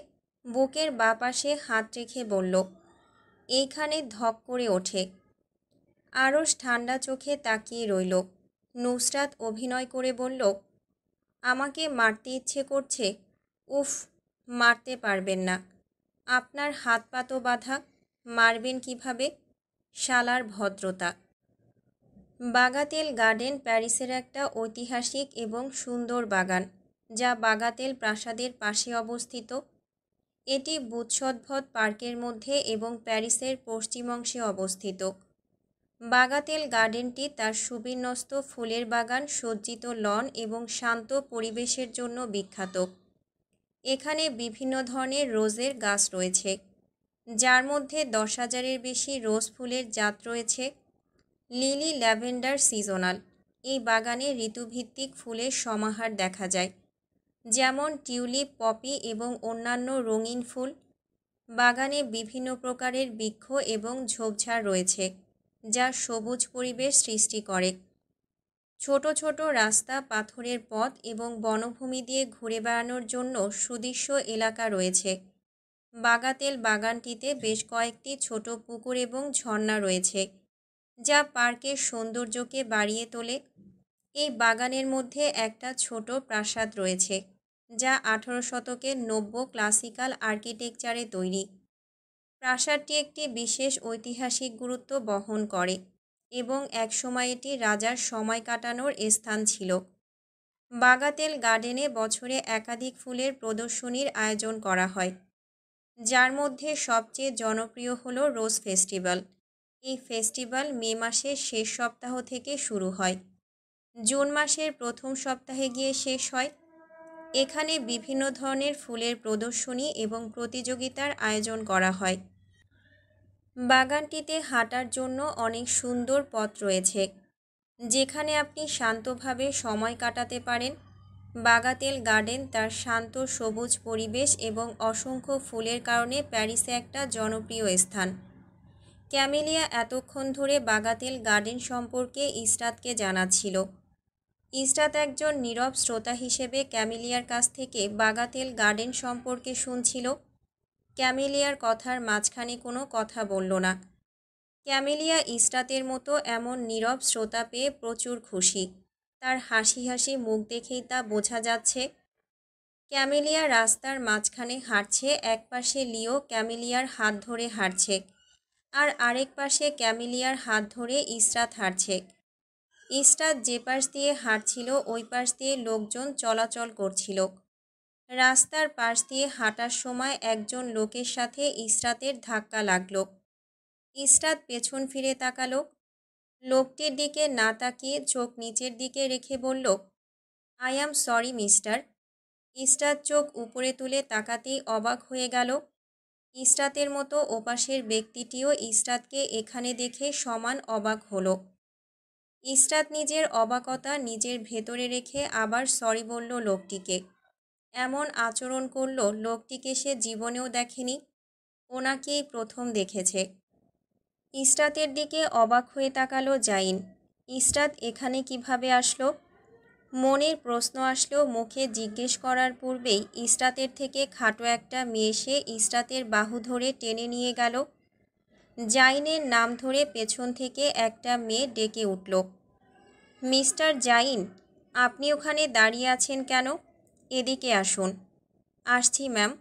বুকের বাঁ পাশে হাত রেখে বলল। এইখানে ধক করে ওঠে। আরশ ঠান্ডা চোখে তাকিয়ে রইল। নুসরাত অভিনয় করে বলল, আমাকে মারতে ইচ্ছে করছে। উফ, মারতে পারবেন না। আপনার হাত পা তো বাঁধা, মারবেন কিভাবে? শালার ভদ্রতা। বাগাতেল গার্ডেন প্যারিসের একটা ঐতিহাসিক এবং সুন্দর বাগান, যা বাগাতেল প্রাসাদের পাশে অবস্থিত। এটি বুৎসদ্ভদ পার্কের মধ্যে এবং প্যারিসের পশ্চিম অংশে অবস্থিত। বাগাতেল গার্ডেনটি তার সুবিন্যস্ত ফুলের বাগান, সজ্জিত লন এবং শান্ত পরিবেশের জন্য বিখ্যাত। এখানে বিভিন্ন ধরনের রোজের গাছ রয়েছে, যার মধ্যে 10,000-এর বেশি রোজ ফুলের জাত রয়েছে। Lily lavender seasonal. এই বাগানে ঋতুভিত্তিক ফুলের সমাহার দেখা যায়, যেমন টিউলিপ, পপি এবং অন্যান্য রঙিন ফুল। বাগানে বিভিন্ন প্রকারের বৃক্ষ এবং ঝোপঝাড় রয়েছে, যা সবুজ পরিবেশ সৃষ্টি করে। ছোট ছোট রাস্তা, পাথরের পথ এবং বনভূমি দিয়ে ঘুরে বেড়ানোর জন্য সুদৃশ্য এলাকা রয়েছে। বাগাতেল বাগানটিতে বেশ কয়েকটি ছোট পুকুর এবং ঝর্ণা রয়েছে, যা পার্কের সৌন্দর্যকে বাড়িয়ে তোলে। এই বাগানের মধ্যে একটা ছোট প্রাসাদ রয়েছে, যা 18 শতকের নব্য ক্লাসিক্যাল আর্কিটেকচারে তৈরি। প্রাসাদটি একটি বিশেষ ঐতিহাসিক গুরুত্ব বহন করে এবং একসময় এটি রাজার সময় কাটানোর স্থান ছিল। বাগাতেল গার্ডেনে বছরে একাধিক ফুলের প্রদর্শনীর আয়োজন করা হয়, যার মধ্যে সবচেয়ে জনপ্রিয় হলো রোজ ফেস্টিভ্যাল। এই ফেস্টিভ্যাল মে মাসের শেষ সপ্তাহ থেকে শুরু হয়, জুন মাসের প্রথম সপ্তাহে গিয়ে শেষ হয়। এখানে বিভিন্ন ধরনের ফুলের প্রদর্শনী এবং প্রতিযোগিতার আয়োজন করা হয়। বাগানটিতে হাঁটার জন্য অনেক সুন্দর পথ রয়েছে, যেখানে আপনি শান্তভাবে সময় কাটাতে পারেন। বাগাতেল গার্ডেন তার শান্ত সবুজ পরিবেশ এবং অসংখ্য ফুলের কারণে প্যারিসে একটা জনপ্রিয় স্থান। ক্যামেলিয়া এতক্ষণ ধরে বাগাতেল গার্ডেন সম্পর্কে ইসরাতকে জানাচ্ছিল। ইসরাত একজন নীরব শ্রোতা হিসেবে ক্যামেলিয়ার কাছ থেকে বাগাতেল গার্ডেন সম্পর্কে শুনছিল। ক্যামেলিয়ার কথার মাঝখানে কোনো কথা বলল না। ক্যামেলিয়া ইসরাতের মতো এমন নীরব শ্রোতা পেয়ে প্রচুর খুশি। তার হাসি হাসি মুখ দেখেই তা বোঝা যাচ্ছে। ক্যামেলিয়া রাস্তার মাঝখানে হাঁটছে। এক পাশে লিও ক্যামেলিয়ার হাত ধরে হাঁটছে, আর আরেক পাশে ক্যামেলিয়ার হাত ধরে ইসরাত হাঁটছে। ইসরাত যে পাশ দিয়ে হাঁটছিল ওই পাশ দিয়ে লোকজন চলাচল করছিল। রাস্তার পাশ দিয়ে হাঁটার সময় একজন লোকের সাথে ইসরাতের ধাক্কা লাগলো। ইসরাত পেছন ফিরে তাকালো। লোকটির দিকে না তাকিয়ে চোখ নিচের দিকে রেখে বলল, I am sorry mister. Israt চোখ উপরে তুলে তাকাতেই অবাক হয়ে গেল। ইসরাতের মতো ওপাশের ব্যক্তিটিও ইসরাতকে এখানে দেখে সমান অবাক হলো। ইসরাত নিজের অবাকতা নিজের ভেতরে রেখে আবার সরি বলল লোকটিকে। এমন আচরণ করল লোকটিকে সে জীবনেও দেখেনি, ওনাকেই প্রথম দেখেছে। ইসরাতের দিকে অবাক হয়ে তাকালো জাইন। ইসরাত এখানে কিভাবে আসলো? মনের প্রশ্ন আসলেও মুখে জিজ্ঞেস করার পূর্বেই ইসরাতের থেকে খাটো একটা মেয়ে এসে ইসরাতের বাহু ধরে টেনে নিয়ে গেল। জাইনের নাম ধরে পেছন থেকে একটা মেয়ে ডেকে উঠল, মিস্টার জাইন, আপনি ওখানে দাঁড়িয়ে আছেন কেন? এদিকে আসুন। আসছি ম্যাম।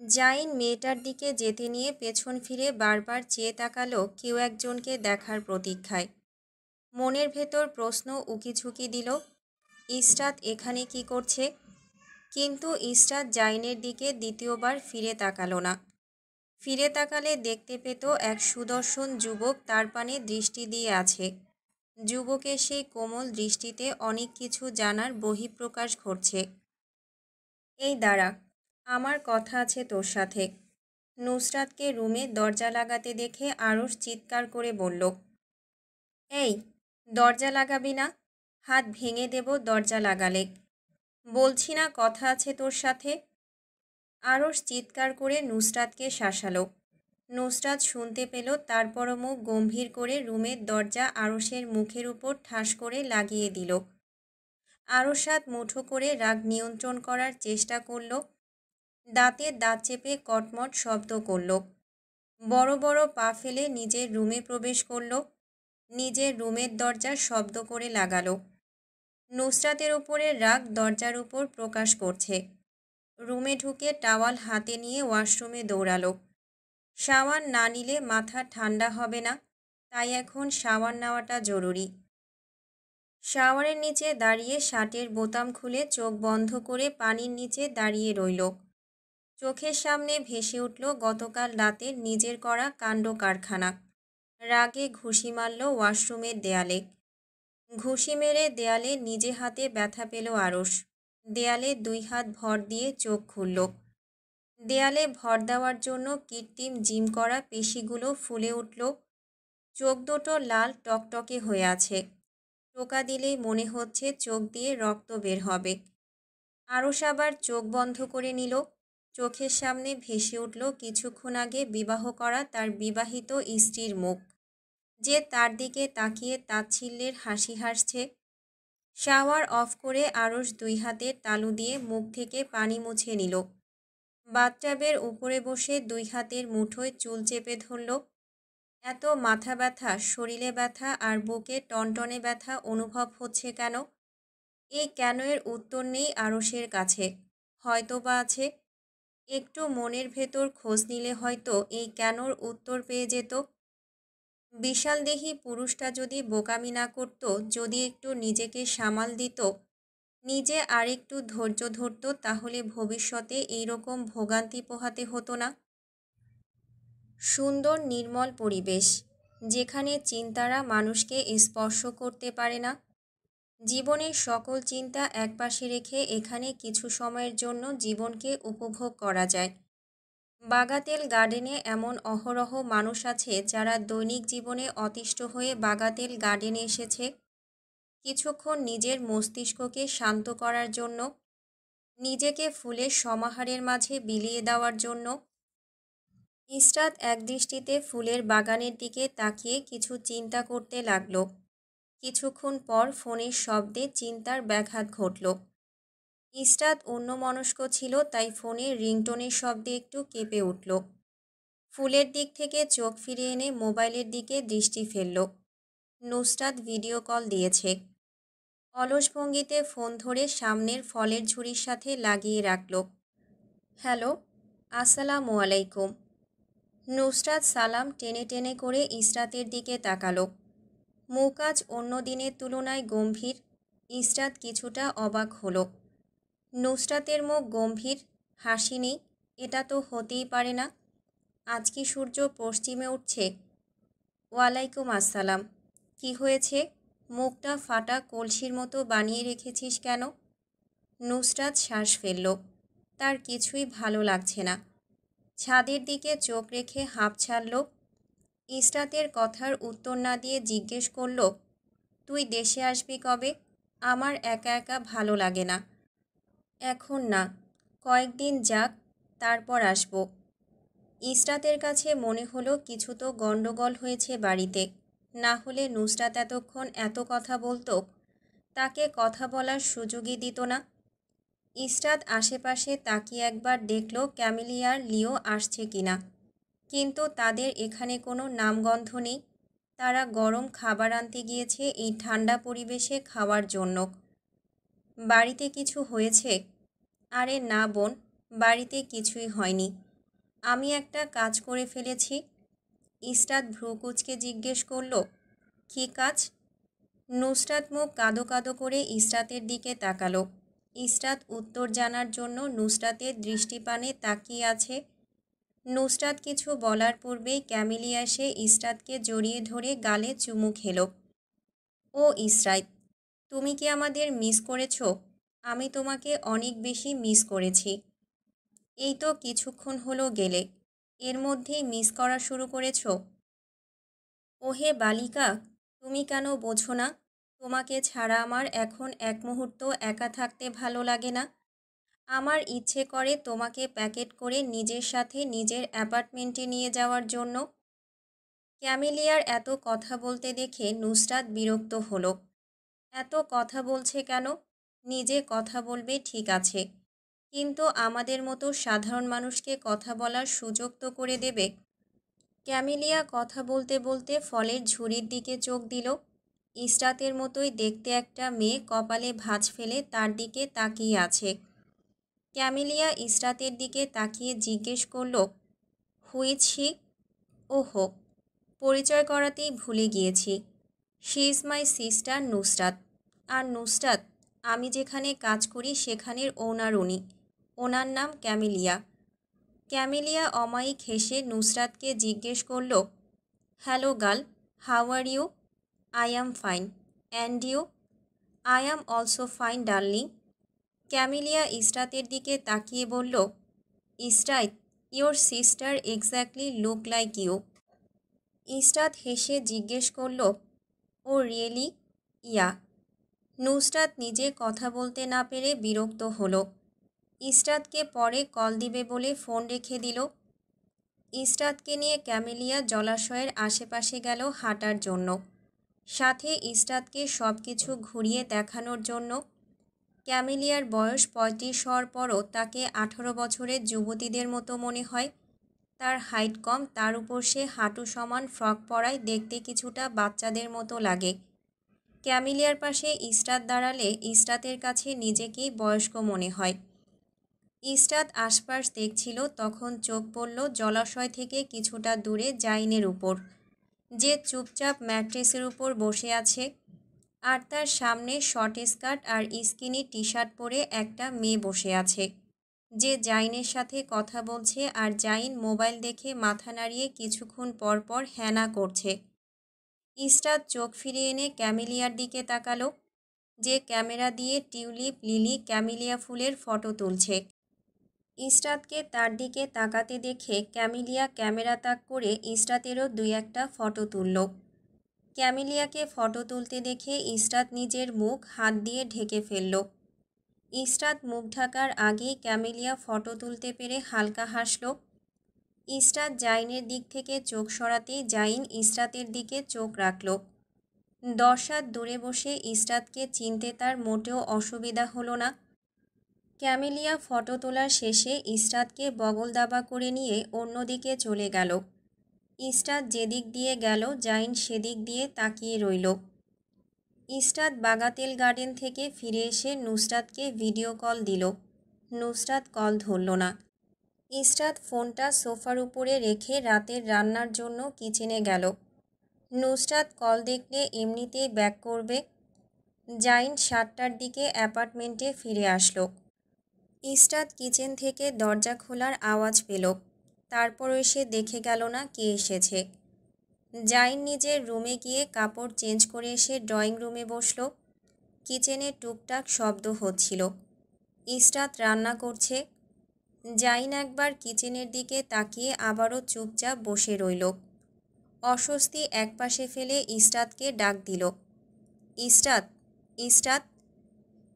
জাইন মেয়েটার দিকে যেতে নিয়ে পেছন ফিরে বারবার চেয়ে তাকালো কেউ একজনকে দেখার প্রতীক্ষায়। মনের ভেতর প্রশ্ন উকিঝুঁকি দিল, ইসরাত এখানে কি করছে? কিন্তু ইসরাত জাইনের দিকে দ্বিতীয়বার ফিরে তাকালো না। ফিরে তাকালে দেখতে পেত এক সুদর্শন যুবক তার পানে দৃষ্টি দিয়ে আছে। যুবকের সেই কোমল দৃষ্টিতে অনেক কিছু জানার বহিঃপ্রকাশ ঘটছে। এই দাঁড়া, আমার কথা আছে তোর সাথে। নুসরাতকে রুমে দরজা লাগাতে দেখে আরশ চিৎকার করে বলল, এই, দরজা লাগাবি না, হাত ভেঙে দেব দরজা লাগালে। বলছি না কথা আছে তোর সাথে। আরশ চিৎকার করে নুসরাতকে শাসালো। নুসরাত শুনতে পেল, তারপরও মুখ গম্ভীর করে রুমের দরজা আরশের মুখের উপর ঠাস করে লাগিয়ে দিল। আরশ হাত মুঠো করে রাগ নিয়ন্ত্রণ করার চেষ্টা করল। দাঁতে দাঁত চেপে কটমট শব্দ করল। বড় বড় পা ফেলে নিজের রুমে প্রবেশ করল। নিজের রুমের দরজা শব্দ করে লাগালো। নুসরাতের উপরে রাগ দরজার উপর প্রকাশ করছে। রুমে ঢুকে টাওয়াল হাতে নিয়ে ওয়াশরুমে দৌড়ালো। শাওয়ার না নিলে মাথা ঠান্ডা হবে না, তাই এখন শাওয়ার নেওয়াটা জরুরি। শাওয়ারের নিচে দাঁড়িয়ে শার্টের বোতাম খুলে চোখ বন্ধ করে পানির নিচে দাঁড়িয়ে রইল। চোখের সামনে ভেসে উঠল গতকাল রাতের নিজের করা কাণ্ড কারখানা। রাগে ঘুষি মারল ওয়াশরুমের দেয়ালে। ঘুষি মেরে দেয়ালে নিজে হাতে ব্যথা পেল আরশ। দেয়ালে 2 হাত ভর দিয়ে চোখ খুলল। দেয়ালে ভর দেওয়ার জন্য কৃত্রিম জিম করা পেশিগুলো ফুলে উঠল। চোখ দুটো লাল টকটকে হয়ে আছে। টোকা দিলেই মনে হচ্ছে চোখ দিয়ে রক্ত বের হবে। আরশ আবার চোখ বন্ধ করে নিল। চোখের সামনে ভেসে উঠল কিছুক্ষণ আগে বিবাহ করা তার বিবাহিত স্ত্রীর মুখ, যে তার দিকে তাকিয়ে তাচ্ছিল্যের হাসি হাসছে। শাওয়ার অফ করে আরশ 2 হাতের তালু দিয়ে মুখ থেকে পানি মুছে নিল। বাথটাবের উপরে বসে 2 হাতের মুঠোয় চুল চেপে ধরল। এত মাথা ব্যথা, শরীরে ব্যথা আর বুকে টনটনে ব্যথা অনুভব হচ্ছে কেন? এই কেন এর উত্তর নেই আরশের কাছে। হয়তো বা আছে। একটু মনের ভেতর খোঁজ নিলে হয়তো এই কেনর উত্তর পেয়ে যেত। বিশালদেহী পুরুষটা যদি বোকামি না করত, যদি একটু নিজেকে সামাল দিত, নিজে আর একটু ধৈর্য ধরত, তাহলে ভবিষ্যতে এইরকম ভোগান্তি পোহাতে হতো না। সুন্দর নির্মল পরিবেশ, যেখানে চিন্তারা মানুষকে স্পর্শ করতে পারে না। জীবনের সকল চিন্তা একপাশে রেখে এখানে কিছু সময়ের জন্য জীবনকে উপভোগ করা যায়। বাগাতেল গার্ডেনে এমন অহরহ মানুষ আছে যারা দৈনিক জীবনে অতিষ্ঠ হয়ে বাগাতেল গার্ডেনে এসেছে কিছুক্ষণ নিজের মস্তিষ্ককে শান্ত করার জন্য, নিজেকে ফুলের সমাহারের মাঝে বিলিয়ে দেওয়ার জন্য। ইসরাত একদৃষ্টিতে ফুলের বাগানের দিকে তাকিয়ে কিছু চিন্তা করতে লাগল। কিছুক্ষণ পর ফোনের শব্দে চিন্তার ব্যাঘাত ঘটল। ইসরাত অন্যমনস্ক ছিল, তাই ফোনের রিংটোনের শব্দে একটু কেঁপে উঠল। ফুলের দিক থেকে চোখ ফিরিয়ে এনে মোবাইলের দিকে দৃষ্টি ফেলল। নুসরাত ভিডিও কল দিয়েছে। অলস ভঙ্গিতে ফোন ধরে সামনের ফলের ঝুড়ির সাথে লাগিয়ে রাখল। হ্যালো, আসসালামু আলাইকুম। নুসরাত সালাম টেনে টেনে করে ইসরাতের দিকে তাকালো। মুখ আজ অন্য দিনের তুলনায় গম্ভীর। ইসরাত কিছুটা অবাক হলো। নুসরাতের মুখ গম্ভীর, হাসি নেই, এটা তো হতেই পারে না। আজ কি সূর্য পশ্চিমে উঠছে? ওয়ালাইকুম আসসালাম। কি হয়েছে? মুখটা ফাটা কলসির মতো বানিয়ে রেখেছিস কেন? নুসরাত শ্বাস ফেলল। তার কিছুই ভালো লাগছে না। ছাদের দিকে চোখ রেখে হাঁপ ছাড়ল। ইসরাতের কথার উত্তর না দিয়ে জিজ্ঞেস করল, তুই দেশে আসবি কবে? আমার একা একা ভালো লাগে না। এখন না, কয়েকদিন যাক, তারপর আসবো। ইসরাতের কাছে মনে হলো কিছু তো গণ্ডগোল হয়েছে বাড়িতে, না হলে নুসরাত এতক্ষণ এত কথা বলতো, তাকে কথা বলার সুযোগই দিত না। ইসরাত আশেপাশে তাকিয়ে একবার দেখল ক্যামেলিয়ার লিও আসছে কিনা, কিন্তু তাদের এখানে কোনো নামগন্ধ নেই। তারা গরম খাবার আনতে গিয়েছে এই ঠান্ডা পরিবেশে খাওয়ার জন্য। বাড়িতে কিছু হয়েছে? আরে না বোন, বাড়িতে কিছুই হয়নি। আমি একটা কাজ করে ফেলেছি। ইসরাত ভ্রুকুচকে জিজ্ঞেস করল, কী কাজ? নুসরাত মুখ কাঁদো কাঁদো করে ইসরাতের দিকে তাকালো। ইসরাত উত্তর জানার জন্য নুসরাতের দৃষ্টিপানে তাকিয়ে আছে। নুসরাত কিছু বলার পূর্বেই ক্যামেলিয়া এসে ইসরাতকে জড়িয়ে ধরে গালে চুমু খেলো। ও ইসরাত, তুমি কি আমাদের মিস করেছো? আমি তোমাকে অনেক বেশি মিস করেছি। এই তো কিছুক্ষণ হলো গেলে, এর মধ্যেই মিস করা শুরু করেছো? ওহে বালিকা, তুমি কেন বোঝো না? তোমাকে ছাড়া আমার এখন এক মুহূর্ত একা থাকতে ভালো লাগে না। আমার ইচ্ছে করে তোমাকে প্যাকেট করে নিজের সাথে নিজের অ্যাপার্টমেন্টে নিয়ে যাওয়ার জন্য। ক্যামেলিয়ার এত কথা বলতে দেখে নুসরাত বিরক্ত হলো। এত কথা বলছে কেন? নিজে কথা বলবে ঠিক আছে, কিন্তু আমাদের মতো সাধারণ মানুষকে কথা বলার সুযোগ তো করে দেবে। ক্যামেলিয়া কথা বলতে বলতে ফলের ঝুড়ির দিকে চোখ দিল। ইসরাতের মতোই দেখতে একটা মেয়ে কপালে ভাঁজ ফেলে তার দিকে তাকিয়ে আছে। ক্যামেলিয়া ইসরাতের দিকে তাকিয়ে জিজ্ঞেস করল, হুইচ হি? ওহো, পরিচয় করাতেই ভুলে গিয়েছি। She is my sister Nusrat. আর নুসরাত, আমি যেখানে কাজ করি সেখানের ওনার উনি। ওনার নাম ক্যামেলিয়া। ক্যামেলিয়া অমায়িক হেসে নুসরাতকে জিজ্ঞেস করল, hello girl, how are you? I am fine, and you? I am also fine darling. Camellia ইসরাতের দিকে তাকিয়ে বলল, Israt, your sister exactly look like you. Israt হেসে জিজ্ঞেস করল, ও রিয়েলি? ইয়া। নুসরাত নিজে কথা বলতে না পেরে বিরক্ত হলো। ইসরাতকে পরে কল দিবে বলে ফোন রেখে দিল। ইসরাতকে নিয়ে ক্যামেলিয়া জলাশয়ের আশেপাশে গেল হাঁটার জন্য, সাথে ইসরাতকে সব কিছু ঘুরিয়ে দেখানোর জন্য। ক্যামেলিয়ার বয়স ৩৫ হওয়ার পরও তাকে ১৮ বছরের যুবতীদের মতো মনে হয়। তার হাইট কম, তার উপর সে হাঁটু সমান ফ্রক পরায় দেখতে কিছুটা বাচ্চাদের মতো লাগে। ক্যামেলিয়ার পাশে ইসরাত দাঁড়ালে ইসরাতের কাছে নিজেকেই বয়স্ক মনে হয়। ইসরাত আশপাশ দেখছিল, তখন চোখ পড়ল জলাশয় থেকে কিছুটা দূরে জাইনের উপর, যে চুপচাপ ম্যাট্রেসের উপর বসে আছে। আর তার সামনে শর্ট স্কার্ট আর স্কিনি টি শার্ট পরে একটা মেয়ে বসে আছে, যে জাইনের সাথে কথা বলছে। আর জাইন মোবাইল দেখে মাথা নাড়িয়ে কিছুক্ষণ পর পর হ্যানা করছে। ইসরাত চোখ ফিরিয়ে এনে ক্যামেলিয়ার দিকে তাকালো, যে ক্যামেরা দিয়ে টিউলিপ, লিলি, ক্যামেলিয়া ফুলের ফটো তুলছে। ইসরাতকে তার দিকে তাকাতে দেখে ক্যামেলিয়া ক্যামেরা তাক করে ইসরাতেরও ২-১টা ফটো তুলল। ক্যামেলিয়াকে ফটো তুলতে দেখে ইসরাত নিজের মুখ হাত দিয়ে ঢেকে ফেলল। ইসরাত মুখ ঢাকার আগেই ক্যামেলিয়া ফটো তুলতে পেরে হালকা হাসল। ইসরাত জাইনের দিক থেকে চোখ সরাতেই জাইন ইসরাতের দিকে চোখ রাখল। ১০ হাত দূরে বসে ইসরাতকে চিনতে তার মোটেও অসুবিধা হলো না। ক্যামেলিয়া ফটো তোলার শেষে ইসরাতকে বগল দাবা করে নিয়ে অন্যদিকে চলে গেল। ইসরাত যেদিক দিয়ে গেল জাইন সেদিক দিয়ে তাকিয়ে রইল। ইসরাত বাগাতেল গার্ডেন থেকে ফিরে এসে নুসরাতকে ভিডিও কল দিল। নুসরাত কল ধরল না। ইসরাত ফোনটা সোফার উপরে রেখে রাতের রান্নার জন্য কিচেনে গেল। নুসরাত কল দেখলে এমনিতেই ব্যাক করবে। জাইন ৭টার দিকে অ্যাপার্টমেন্টে ফিরে আসলো। ইসরাত কিচেন থেকে দরজা খোলার আওয়াজ পেল, তারপর এসে দেখে গেল না কে এসেছে। জাইন নিজের রুমে গিয়ে কাপড় চেঞ্জ করে এসে ড্রয়িং রুমে বসল। কিচেনে টুকটাক শব্দ হচ্ছিল। ইসরাত রান্না করছে। জাইন একবার কিচেনের দিকে তাকিয়ে আবারও চুপচাপ বসে রইল। অস্বস্তি একপাশে ফেলে ইসরাতকে ডাক দিল, ইসরাত, ইসরাত।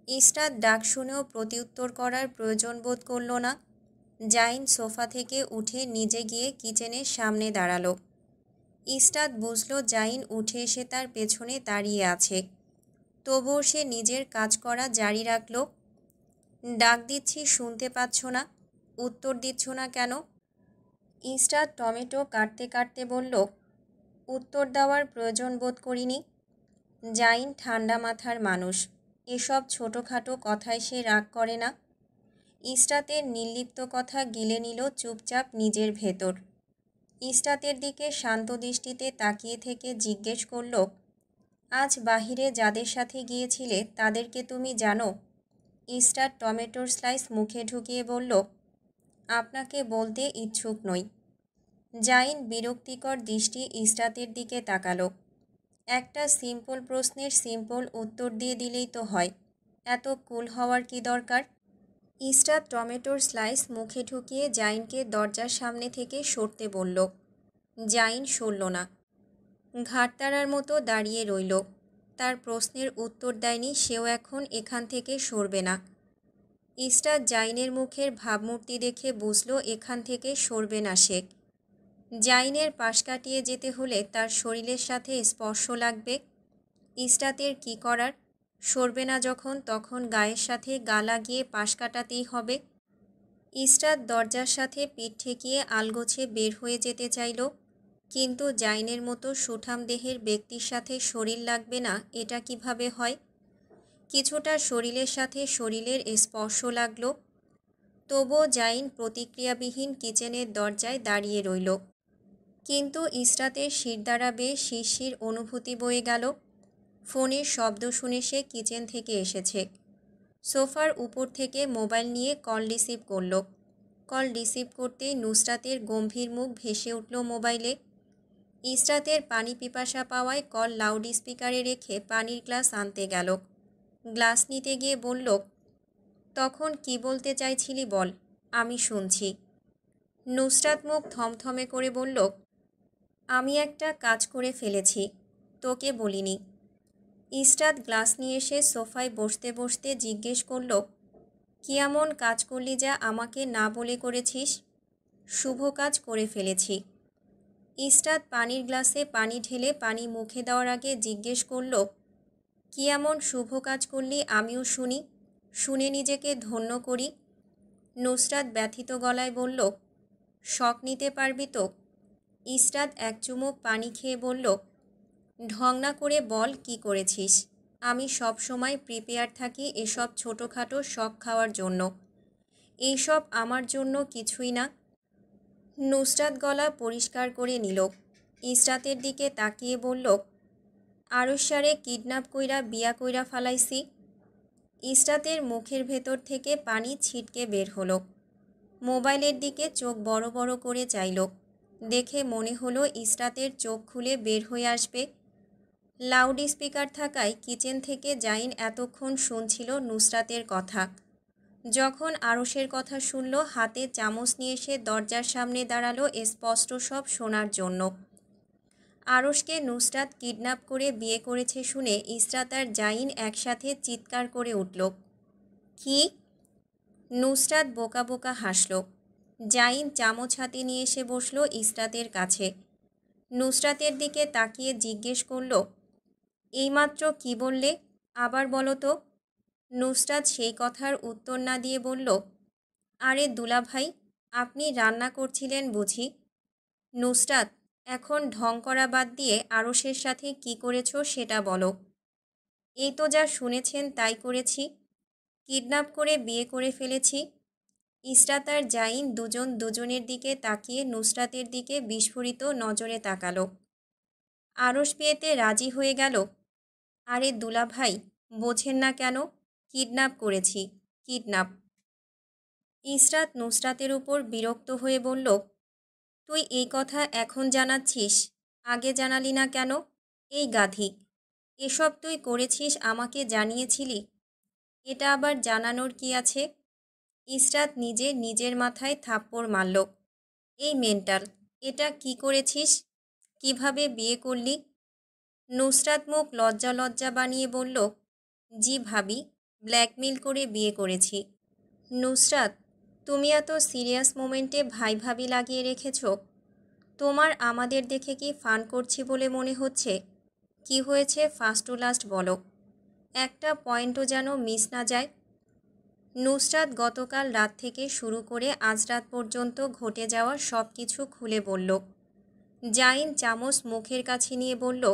ইসরাত ডাক শুনেও প্রত্যুত্তর করার প্রয়োজন বোধ করল না। জাইন সোফা থেকে উঠে নিজে গিয়ে কিচেনের সামনে দাঁড়ালো। ইসরাত বুঝল জাইন উঠে এসে তার পেছনে দাঁড়িয়ে আছে, তবুও সে নিজের কাজ করা জারি রাখল। ডাক দিচ্ছি শুনতে পাচ্ছ না? উত্তর দিচ্ছ না কেন? ইসরাত টমেটো কাটতে কাটতে বলল, উত্তর দেওয়ার প্রয়োজন বোধ করিনি। জাইন ঠান্ডা মাথার মানুষ, এসব ছোটোখাটো কথায় সে রাগ করে না। ইসরাতের নির্লিপ্ত কথা গিলে নিল চুপচাপ নিজের ভেতর। ইসরাতের দিকে শান্ত দৃষ্টিতে তাকিয়ে থেকে জিজ্ঞেস করল, আজ বাহিরে যাদের সাথে গিয়েছিলে তাদেরকে তুমি জানো? ইসরাত টমেটোর স্লাইস মুখে ঢুকিয়ে বলল, আপনাকে বলতে ইচ্ছুক নই। জাইন বিরক্তিকর দৃষ্টি ইসরাতের দিকে তাকালো। একটা সিম্পল প্রশ্নের সিম্পল উত্তর দিয়ে দিলেই তো হয়, এত কুল হওয়ার কি দরকার? ইসরাত টমেটোর স্লাইস মুখে ঢুকিয়ে জাইনকে দরজার সামনে থেকে সরতে বলল। জাইন সরল না, ঘাড়তারার মতো দাঁড়িয়ে রইল। তার প্রশ্নের উত্তর দেয়নি, সেও এখন এখান থেকে সরবে না। ইসরাত জাইনের মুখের ভাবমূর্তি দেখে বুঝল এখান থেকে সরবে না সে। জাইনের পাশ কাটিয়ে যেতে হলে তার শরীরের সাথে স্পর্শ লাগবে। ইসরাতের কি করার? সরবে না যখন, তখন গায়ের সাথে গা লাগিয়ে পাশ কাটাতেই হবে। ইসরাত দরজার সাথে পিঠ ঠেকিয়ে আলগোছে বের হয়ে যেতে চাইল, কিন্তু জাইনের মতো সুঠাম দেহের ব্যক্তির সাথে শরীর লাগবে না এটা কিভাবে হয়? কিছুটা শরীরের সাথে শরীরের স্পর্শ লাগলো, তবুও জাইন প্রতিক্রিয়াবিহীন কিচেনের দরজায় দাঁড়িয়ে রইল। কিন্তু ইসরাতের শিরদাঁড়া বেয়ে শিরশির অনুভূতি বয়ে গেল। ফোনের শব্দ শুনে সে কিচেন থেকে এসেছে। সোফার উপর থেকে মোবাইল নিয়ে কল রিসিভ করল। কল রিসিভ করতেই নুসরাতের গম্ভীর মুখ ভেসে উঠল মোবাইলে। ইসরাতের পানি পিপাসা পাওয়ায় কল লাউড স্পিকারে রেখে পানির গ্লাস আনতে গেল। গ্লাস নিতে গিয়ে বলল, তখন কি বলতে চাইছিলি বল, আমি শুনছি। নুসরাত মুখ থমথমে করে বলল, আমি একটা কাজ করে ফেলেছি, তোকে বলিনি। ইসরাত গ্লাস নিয়ে এসে সোফায় বসতে বসতে জিজ্ঞেস করল, কি এমন কাজ করলি যা আমাকে না বলে করেছিস? শুভ কাজ করে ফেলেছি। ইসরাত পানির গ্লাসে পানি ঢেলে পানি মুখে দেওয়ার আগে জিজ্ঞেস করল, কি এমন শুভ কাজ করলি আমিও শুনি, শুনে নিজেকে ধন্য করি। নুসরাত ব্যথিত গলায় বলল, শখ নিতে পারবি তো? ইসরাত এক চুমুক পানি খেয়ে বলল, ঢং না করে বল কি করেছিস। আমি সব সময় প্রিপেয়ার থাকি এসব ছোটোখাটো শখ খাওয়ার জন্য, এইসব আমার জন্য কিছুই না। নুসরাত গলা পরিষ্কার করে নিল। ইসরাতের দিকে তাকিয়ে বলল, আরশারে কিডন্যাপ কইরা বিয়া কইরা ফালাইছি। ইসরাতের মুখের ভেতর থেকে পানি ছিটকে বের হলো। মোবাইলের দিকে চোখ বড় বড় করে চাইল। দেখে মনে হলো ইসরাতের চোখ খুলে বের হয়ে আসবে। লাউড স্পিকার থাকায় কিচেন থেকে জাইন এতক্ষণ শুনছিল নুসরাতের কথা। যখন আরশের কথা শুনল, হাতে চামচ নিয়ে এসে দরজার সামনে দাঁড়ালো স্পষ্ট সব শোনার জন্য। আরশকে নুসরাত কিডন্যাপ করে বিয়ে করেছে শুনে ইসরাত আর জাইন একসাথে চিৎকার করে উঠল। কি? নুসরাত বোকা বোকা হাসল। জাইন চামচ হাতে নিয়ে এসে বসল ইসরাতের কাছে। নুসরাতের দিকে তাকিয়ে জিজ্ঞেস করল, এইমাত্র কি বললে, আবার বলো তো। নুসরাত সেই কথার উত্তর না দিয়ে বলল, আরে দুলাভাই, আপনি রান্না করছিলেন বুঝি? নুসরাত, এখন ঢং করা বাদ দিয়ে আরশের সাথে কি করেছো সেটা বলো। এই তো যা শুনেছেন তাই করেছি, কিডন্যাপ করে বিয়ে করে ফেলেছি। ইসরাত আর জাইন দুজন দুজনের দিকে তাকিয়ে নুসরাতের দিকে বিস্ফোরিত নজরে তাকালো। আরশ বিয়েতে রাজি হয়ে গেল? আরে দুলাভাই, বোঝেন না কেন? কিডন্যাপ করেছি, কিডন্যাপ। ইসরাত নুসরাতের উপর বিরক্ত হয়ে বলল, তুই এই কথা এখন জানাচ্ছিস, আগে জানালি না কেন? এই গাধি, এসব তুই করেছিস আমাকে জানিয়েছিলি? এটা আবার জানানোর কি আছে? ইসরাত নিজে নিজের মাথায় থাপ্পড় মারল। এই মেন্টাল, এটা কি করেছিস? কিভাবে বিয়ে করলি? নুসরাত মুখ লজ্জা লজ্জা বানিয়ে বলল, জি ভাবি, ব্ল্যাকমেল করে বিয়ে করেছি। নুসরাত, তুমি এত সিরিয়াস মোমেন্টে ভাই ভাবি লাগিয়ে রেখেছ। তোমার আমাদের দেখে কি ফান করছি বলে মনে হচ্ছে? কি হয়েছে ফার্স্ট টু লাস্ট বলো, একটা পয়েন্টও যেন মিস না যায়। নুসরাত গতকাল রাত থেকে শুরু করে আজ রাত পর্যন্ত ঘটে যাওয়া সব কিছু খুলে বলল। জাইন চামচ মুখের কাছে নিয়ে বলল,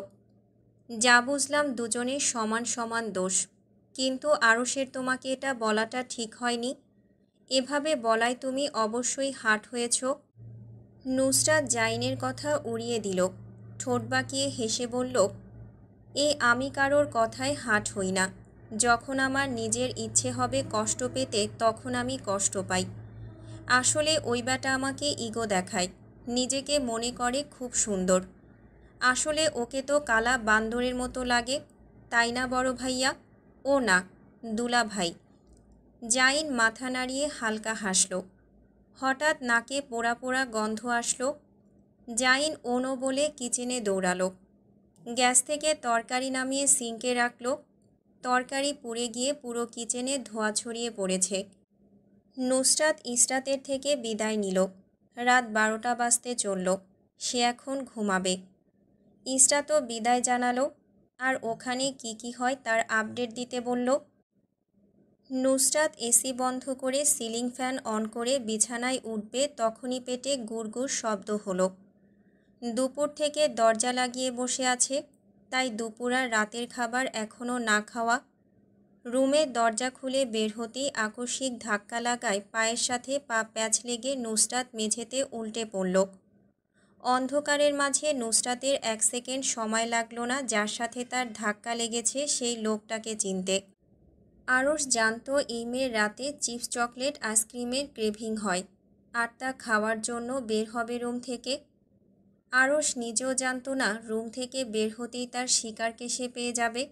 যা বুঝলাম দুজনের সমান সমান দোষ, কিন্তু আরশের তোমাকে এটা বলাটা ঠিক হয়নি। এভাবে বলায় তুমি অবশ্যই হার্ট হয়েছ। নুসরাত জাইনের কথা উড়িয়ে দিল, ঠোঁট বাঁকিয়ে হেসে বলল, আমি কারোর কথায় হার্ট হই না। যখন আমার নিজের ইচ্ছে হবে কষ্ট পেতে তখন আমি কষ্ট পাই। আসলে ওই ব্যাটা আমাকে ইগো দেখায়, নিজেকে মনে করে খুব সুন্দর। আসলে ওকে তো কালা বান্দরের মতো লাগে, তাই না বড় ভাইয়া? ও না, দুলা ভাই। জাইন মাথা নাড়িয়ে হালকা হাসল। হঠাৎ নাকে পোড়া পোড়া গন্ধ আসলো। জাইন ওনো বলে কিচেনে দৌড়ালো। গ্যাস থেকে তরকারি নামিয়ে সিঙ্কে রাখল। তরকারি পুড়ে গিয়ে পুরো কিচেনে ধোঁয়া ছড়িয়ে পড়েছে। নুসরাত ইসরাতের থেকে বিদায় নিল। রাত 12টা বাজতে চলল। সে এখন ঘুমাবে। ইসরাতও বিদায় জানালো, আর ওখানে কি হয় তার আপডেট দিতে বলল। নুসরাত এসি বন্ধ করে সিলিং ফ্যান অন করে বিছানায় উঠবে তখনই পেটে গুড়গুড় শব্দ হলো। দুপুর থেকে দরজা লাগিয়ে বসে আছে, তাই দুপুর আর রাতের খাবার এখনও না খাওয়া। রুমের দরজা খুলে বের হতেই আকস্মিক ধাক্কা লাগায় পায়ের সাথে পা প্যাঁচ লেগে নুসরাত মেঝেতে উল্টে পড়ল। অন্ধকারের মাঝে নুসরাতের 1 সেকেন্ড সময় লাগলো না যার সাথে তার ধাক্কা লেগেছে সেই লোকটাকে চিনতে। আরশ জানতো এই মেয়ের রাতে চিপস চকলেট আইসক্রিমের ক্রেভিং হয়, আর তা খাওয়ার জন্য বের হবে রুম থেকে। আরশ নিজেও জানতো না রুম থেকে বের হতেই তার শিকারকে সে পেয়ে যাবে।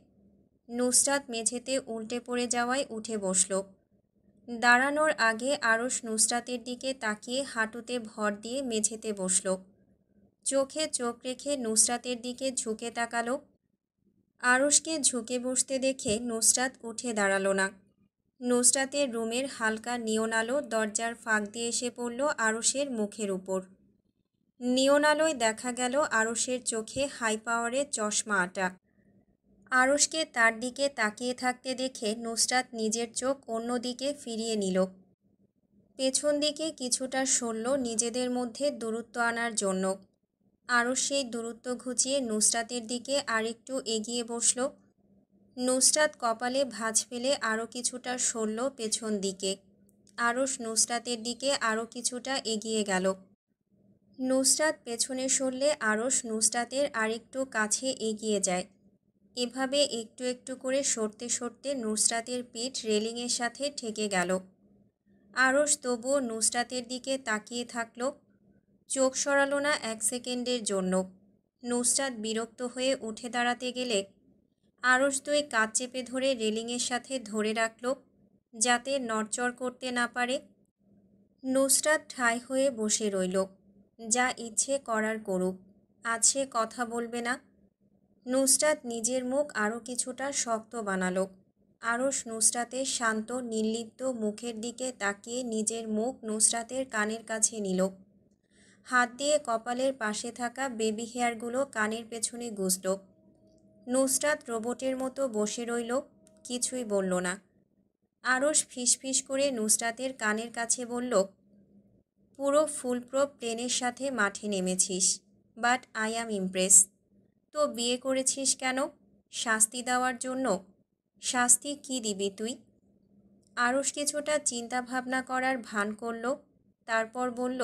নুসরাত মেঝেতে উল্টে পড়ে যাওয়ায় উঠে বসল। দাঁড়ানোর আগে আরশ নুসরাতের দিকে তাকিয়ে হাঁটুতে ভর দিয়ে মেঝেতে বসল। চোখে চোখ রেখে নুসরাতের দিকে ঝুঁকে তাকালো। আরশকে ঝুঁকে বসতে দেখে নুসরাত উঠে দাঁড়ালো না। নুসরাতের রুমের হালকা নিয়ন আলো দরজার ফাঁক দিয়ে এসে পড়ল আরশের মুখের উপর। নিয়ন আলোয় দেখা গেল আরশের চোখে হাই পাওয়ারের চশমা আটা। আরশকে তার দিকে তাকিয়ে থাকতে দেখে নুসরাত নিজের চোখ অন্যদিকে ফিরিয়ে নিল। পেছন দিকে কিছুটা সরল নিজেদের মধ্যে দূরত্ব আনার জন্য। আরশ সেই দূরত্ব ঘুচিয়ে নুসরাতের দিকে আরেকটু এগিয়ে বসল। নুসরাত কপালে ভাঁজ ফেলে আরও কিছুটা সরল পেছন দিকে। আরশ নুসরাতের দিকে আরও কিছুটা এগিয়ে গেল। নুসরাত পেছনে সরলে আরশ নুসরাতের আরেকটু কাছে এগিয়ে যায়। এভাবে একটু একটু করে সরতে সরতে নুসরাতের পিঠ রেলিংয়ের সাথে ঠেকে গেল। আরশ তবুও নুসরাতের দিকে তাকিয়ে থাকল। চোখ সরালো না 1 সেকেন্ডের জন্য। নুসরাত বিরক্ত হয়ে উঠে দাঁড়াতে গেলে আরশ 2 কাঁধ চেপে ধরে রেলিংয়ের সাথে ধরে রাখল, যাতে নড়চড় করতে না পারে। নুসরাত ঠায় হয়ে বসে রইল। যা ইচ্ছে করার করুক, আজ সে কথা বলবে না। নুসরাত নিজের মুখ আরও কিছুটা শক্ত বানালো। আরশ নুসরাতের শান্ত নির্লিপ্ত মুখের দিকে তাকিয়ে নিজের মুখ নুসরাতের কানের কাছে নিল। হাত দিয়ে কপালের পাশে থাকা বেবি হেয়ারগুলো কানের পেছনে গুজল। নুসরাত রোবটের মতো বসে রইল, কিছুই বলল না। আরশ ফিসফিস করে নুসরাতের কানের কাছে বলল, পুরো ফুলপ্রুফ প্লেনের সাথে মাঠে নেমেছিস, বাট আই অ্যাম ইমপ্রেস। তো বিয়ে করেছিস কেন? শাস্তি দেওয়ার জন্য? শাস্তি কি দিবি তুই? আরশ কিছুটা চিন্তা ভাবনা করার ভান করল, তারপর বলল,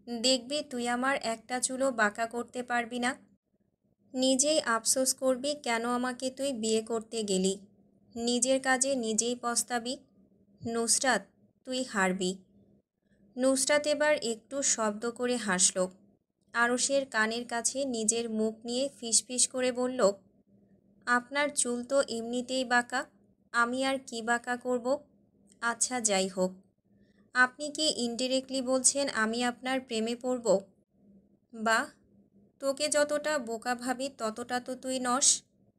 দেখবি তুই আমার একটা চুলও বাঁকা করতে পারবি না। নিজেই আফসোস করবি কেন আমাকে তুই বিয়ে করতে গেলি। নিজের কাজে নিজেই পস্তাবি। নুসরাত, তুই হারবি। নুসরাত এবার একটু শব্দ করে হাসল। আরশের কানের কাছে নিজের মুখ নিয়ে ফিসফিস করে বলল, আপনার চুল তো এমনিতেই বাঁকা, আমি আর কি বাঁকা করব? আচ্ছা যাই হোক, আপনি কি ইনডিরেক্টলি বলছেন আমি আপনার প্রেমে পড়ব? বাহ, তোকে যতটা বোকা ভাবি ততটা তো তুই নস,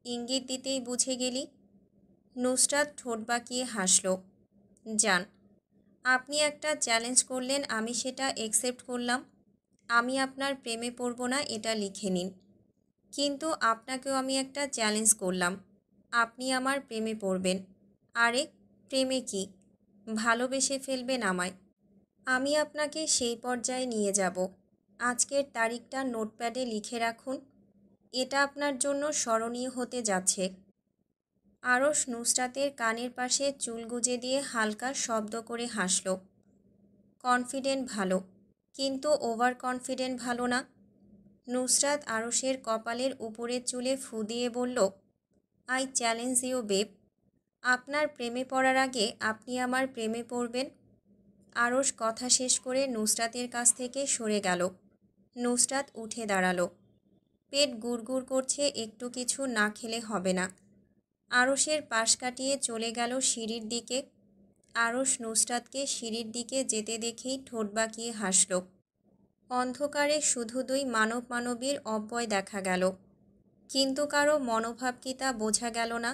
ইঙ্গিত দিতেই বুঝে গেলি। নুসরাত ঠোঁট বাঁকিয়ে হাসল। যান, আপনি একটা চ্যালেঞ্জ করলেন, আমি সেটা একসেপ্ট করলাম। আমি আপনার প্রেমে পড়ব না এটা লিখে নিন। কিন্তু আপনাকেও আমি একটা চ্যালেঞ্জ করলাম, আপনি আমার প্রেমে পড়বেন। আরে প্রেমে কি, ভালোবেসে ফেলবেন আমায়। আমি আপনাকে সেই পর্যায়ে নিয়ে যাব। আজকের তারিখটা নোটপ্যাডে লিখে রাখুন, এটা আপনার জন্য স্মরণীয় হতে যাচ্ছে। আরশ নুসরাতের কানের পাশে চুল গুজে দিয়ে হালকা শব্দ করে হাসল। কনফিডেন্ট ভালো, কিন্তু ওভার কনফিডেন্ট ভালো না। নুসরাত আরশের কপালের উপরের চুলে ফু দিয়ে বলল, আই চ্যালেঞ্জ ইউ বেব। আপনার প্রেমে পড়ার আগে আপনি আমার প্রেমে পড়বেন। আরশ কথা শেষ করে নুসরাতের কাছ থেকে সরে গেল। নুসরাত উঠে দাঁড়ালো। পেট গুড়গুড় করছে, একটু কিছু না খেলে হবে না। আরশের পাশ কাটিয়ে চলে গেল সিঁড়ির দিকে। আরশ নুসরাতকে সিঁড়ির দিকে যেতে দেখেই ঠোঁট বাঁকিয়ে হাসল। অন্ধকারে শুধু দুই মানবীর অব্যয় দেখা গেল, কিন্তু কারো মনোভাব কি তা বোঝা গেল না।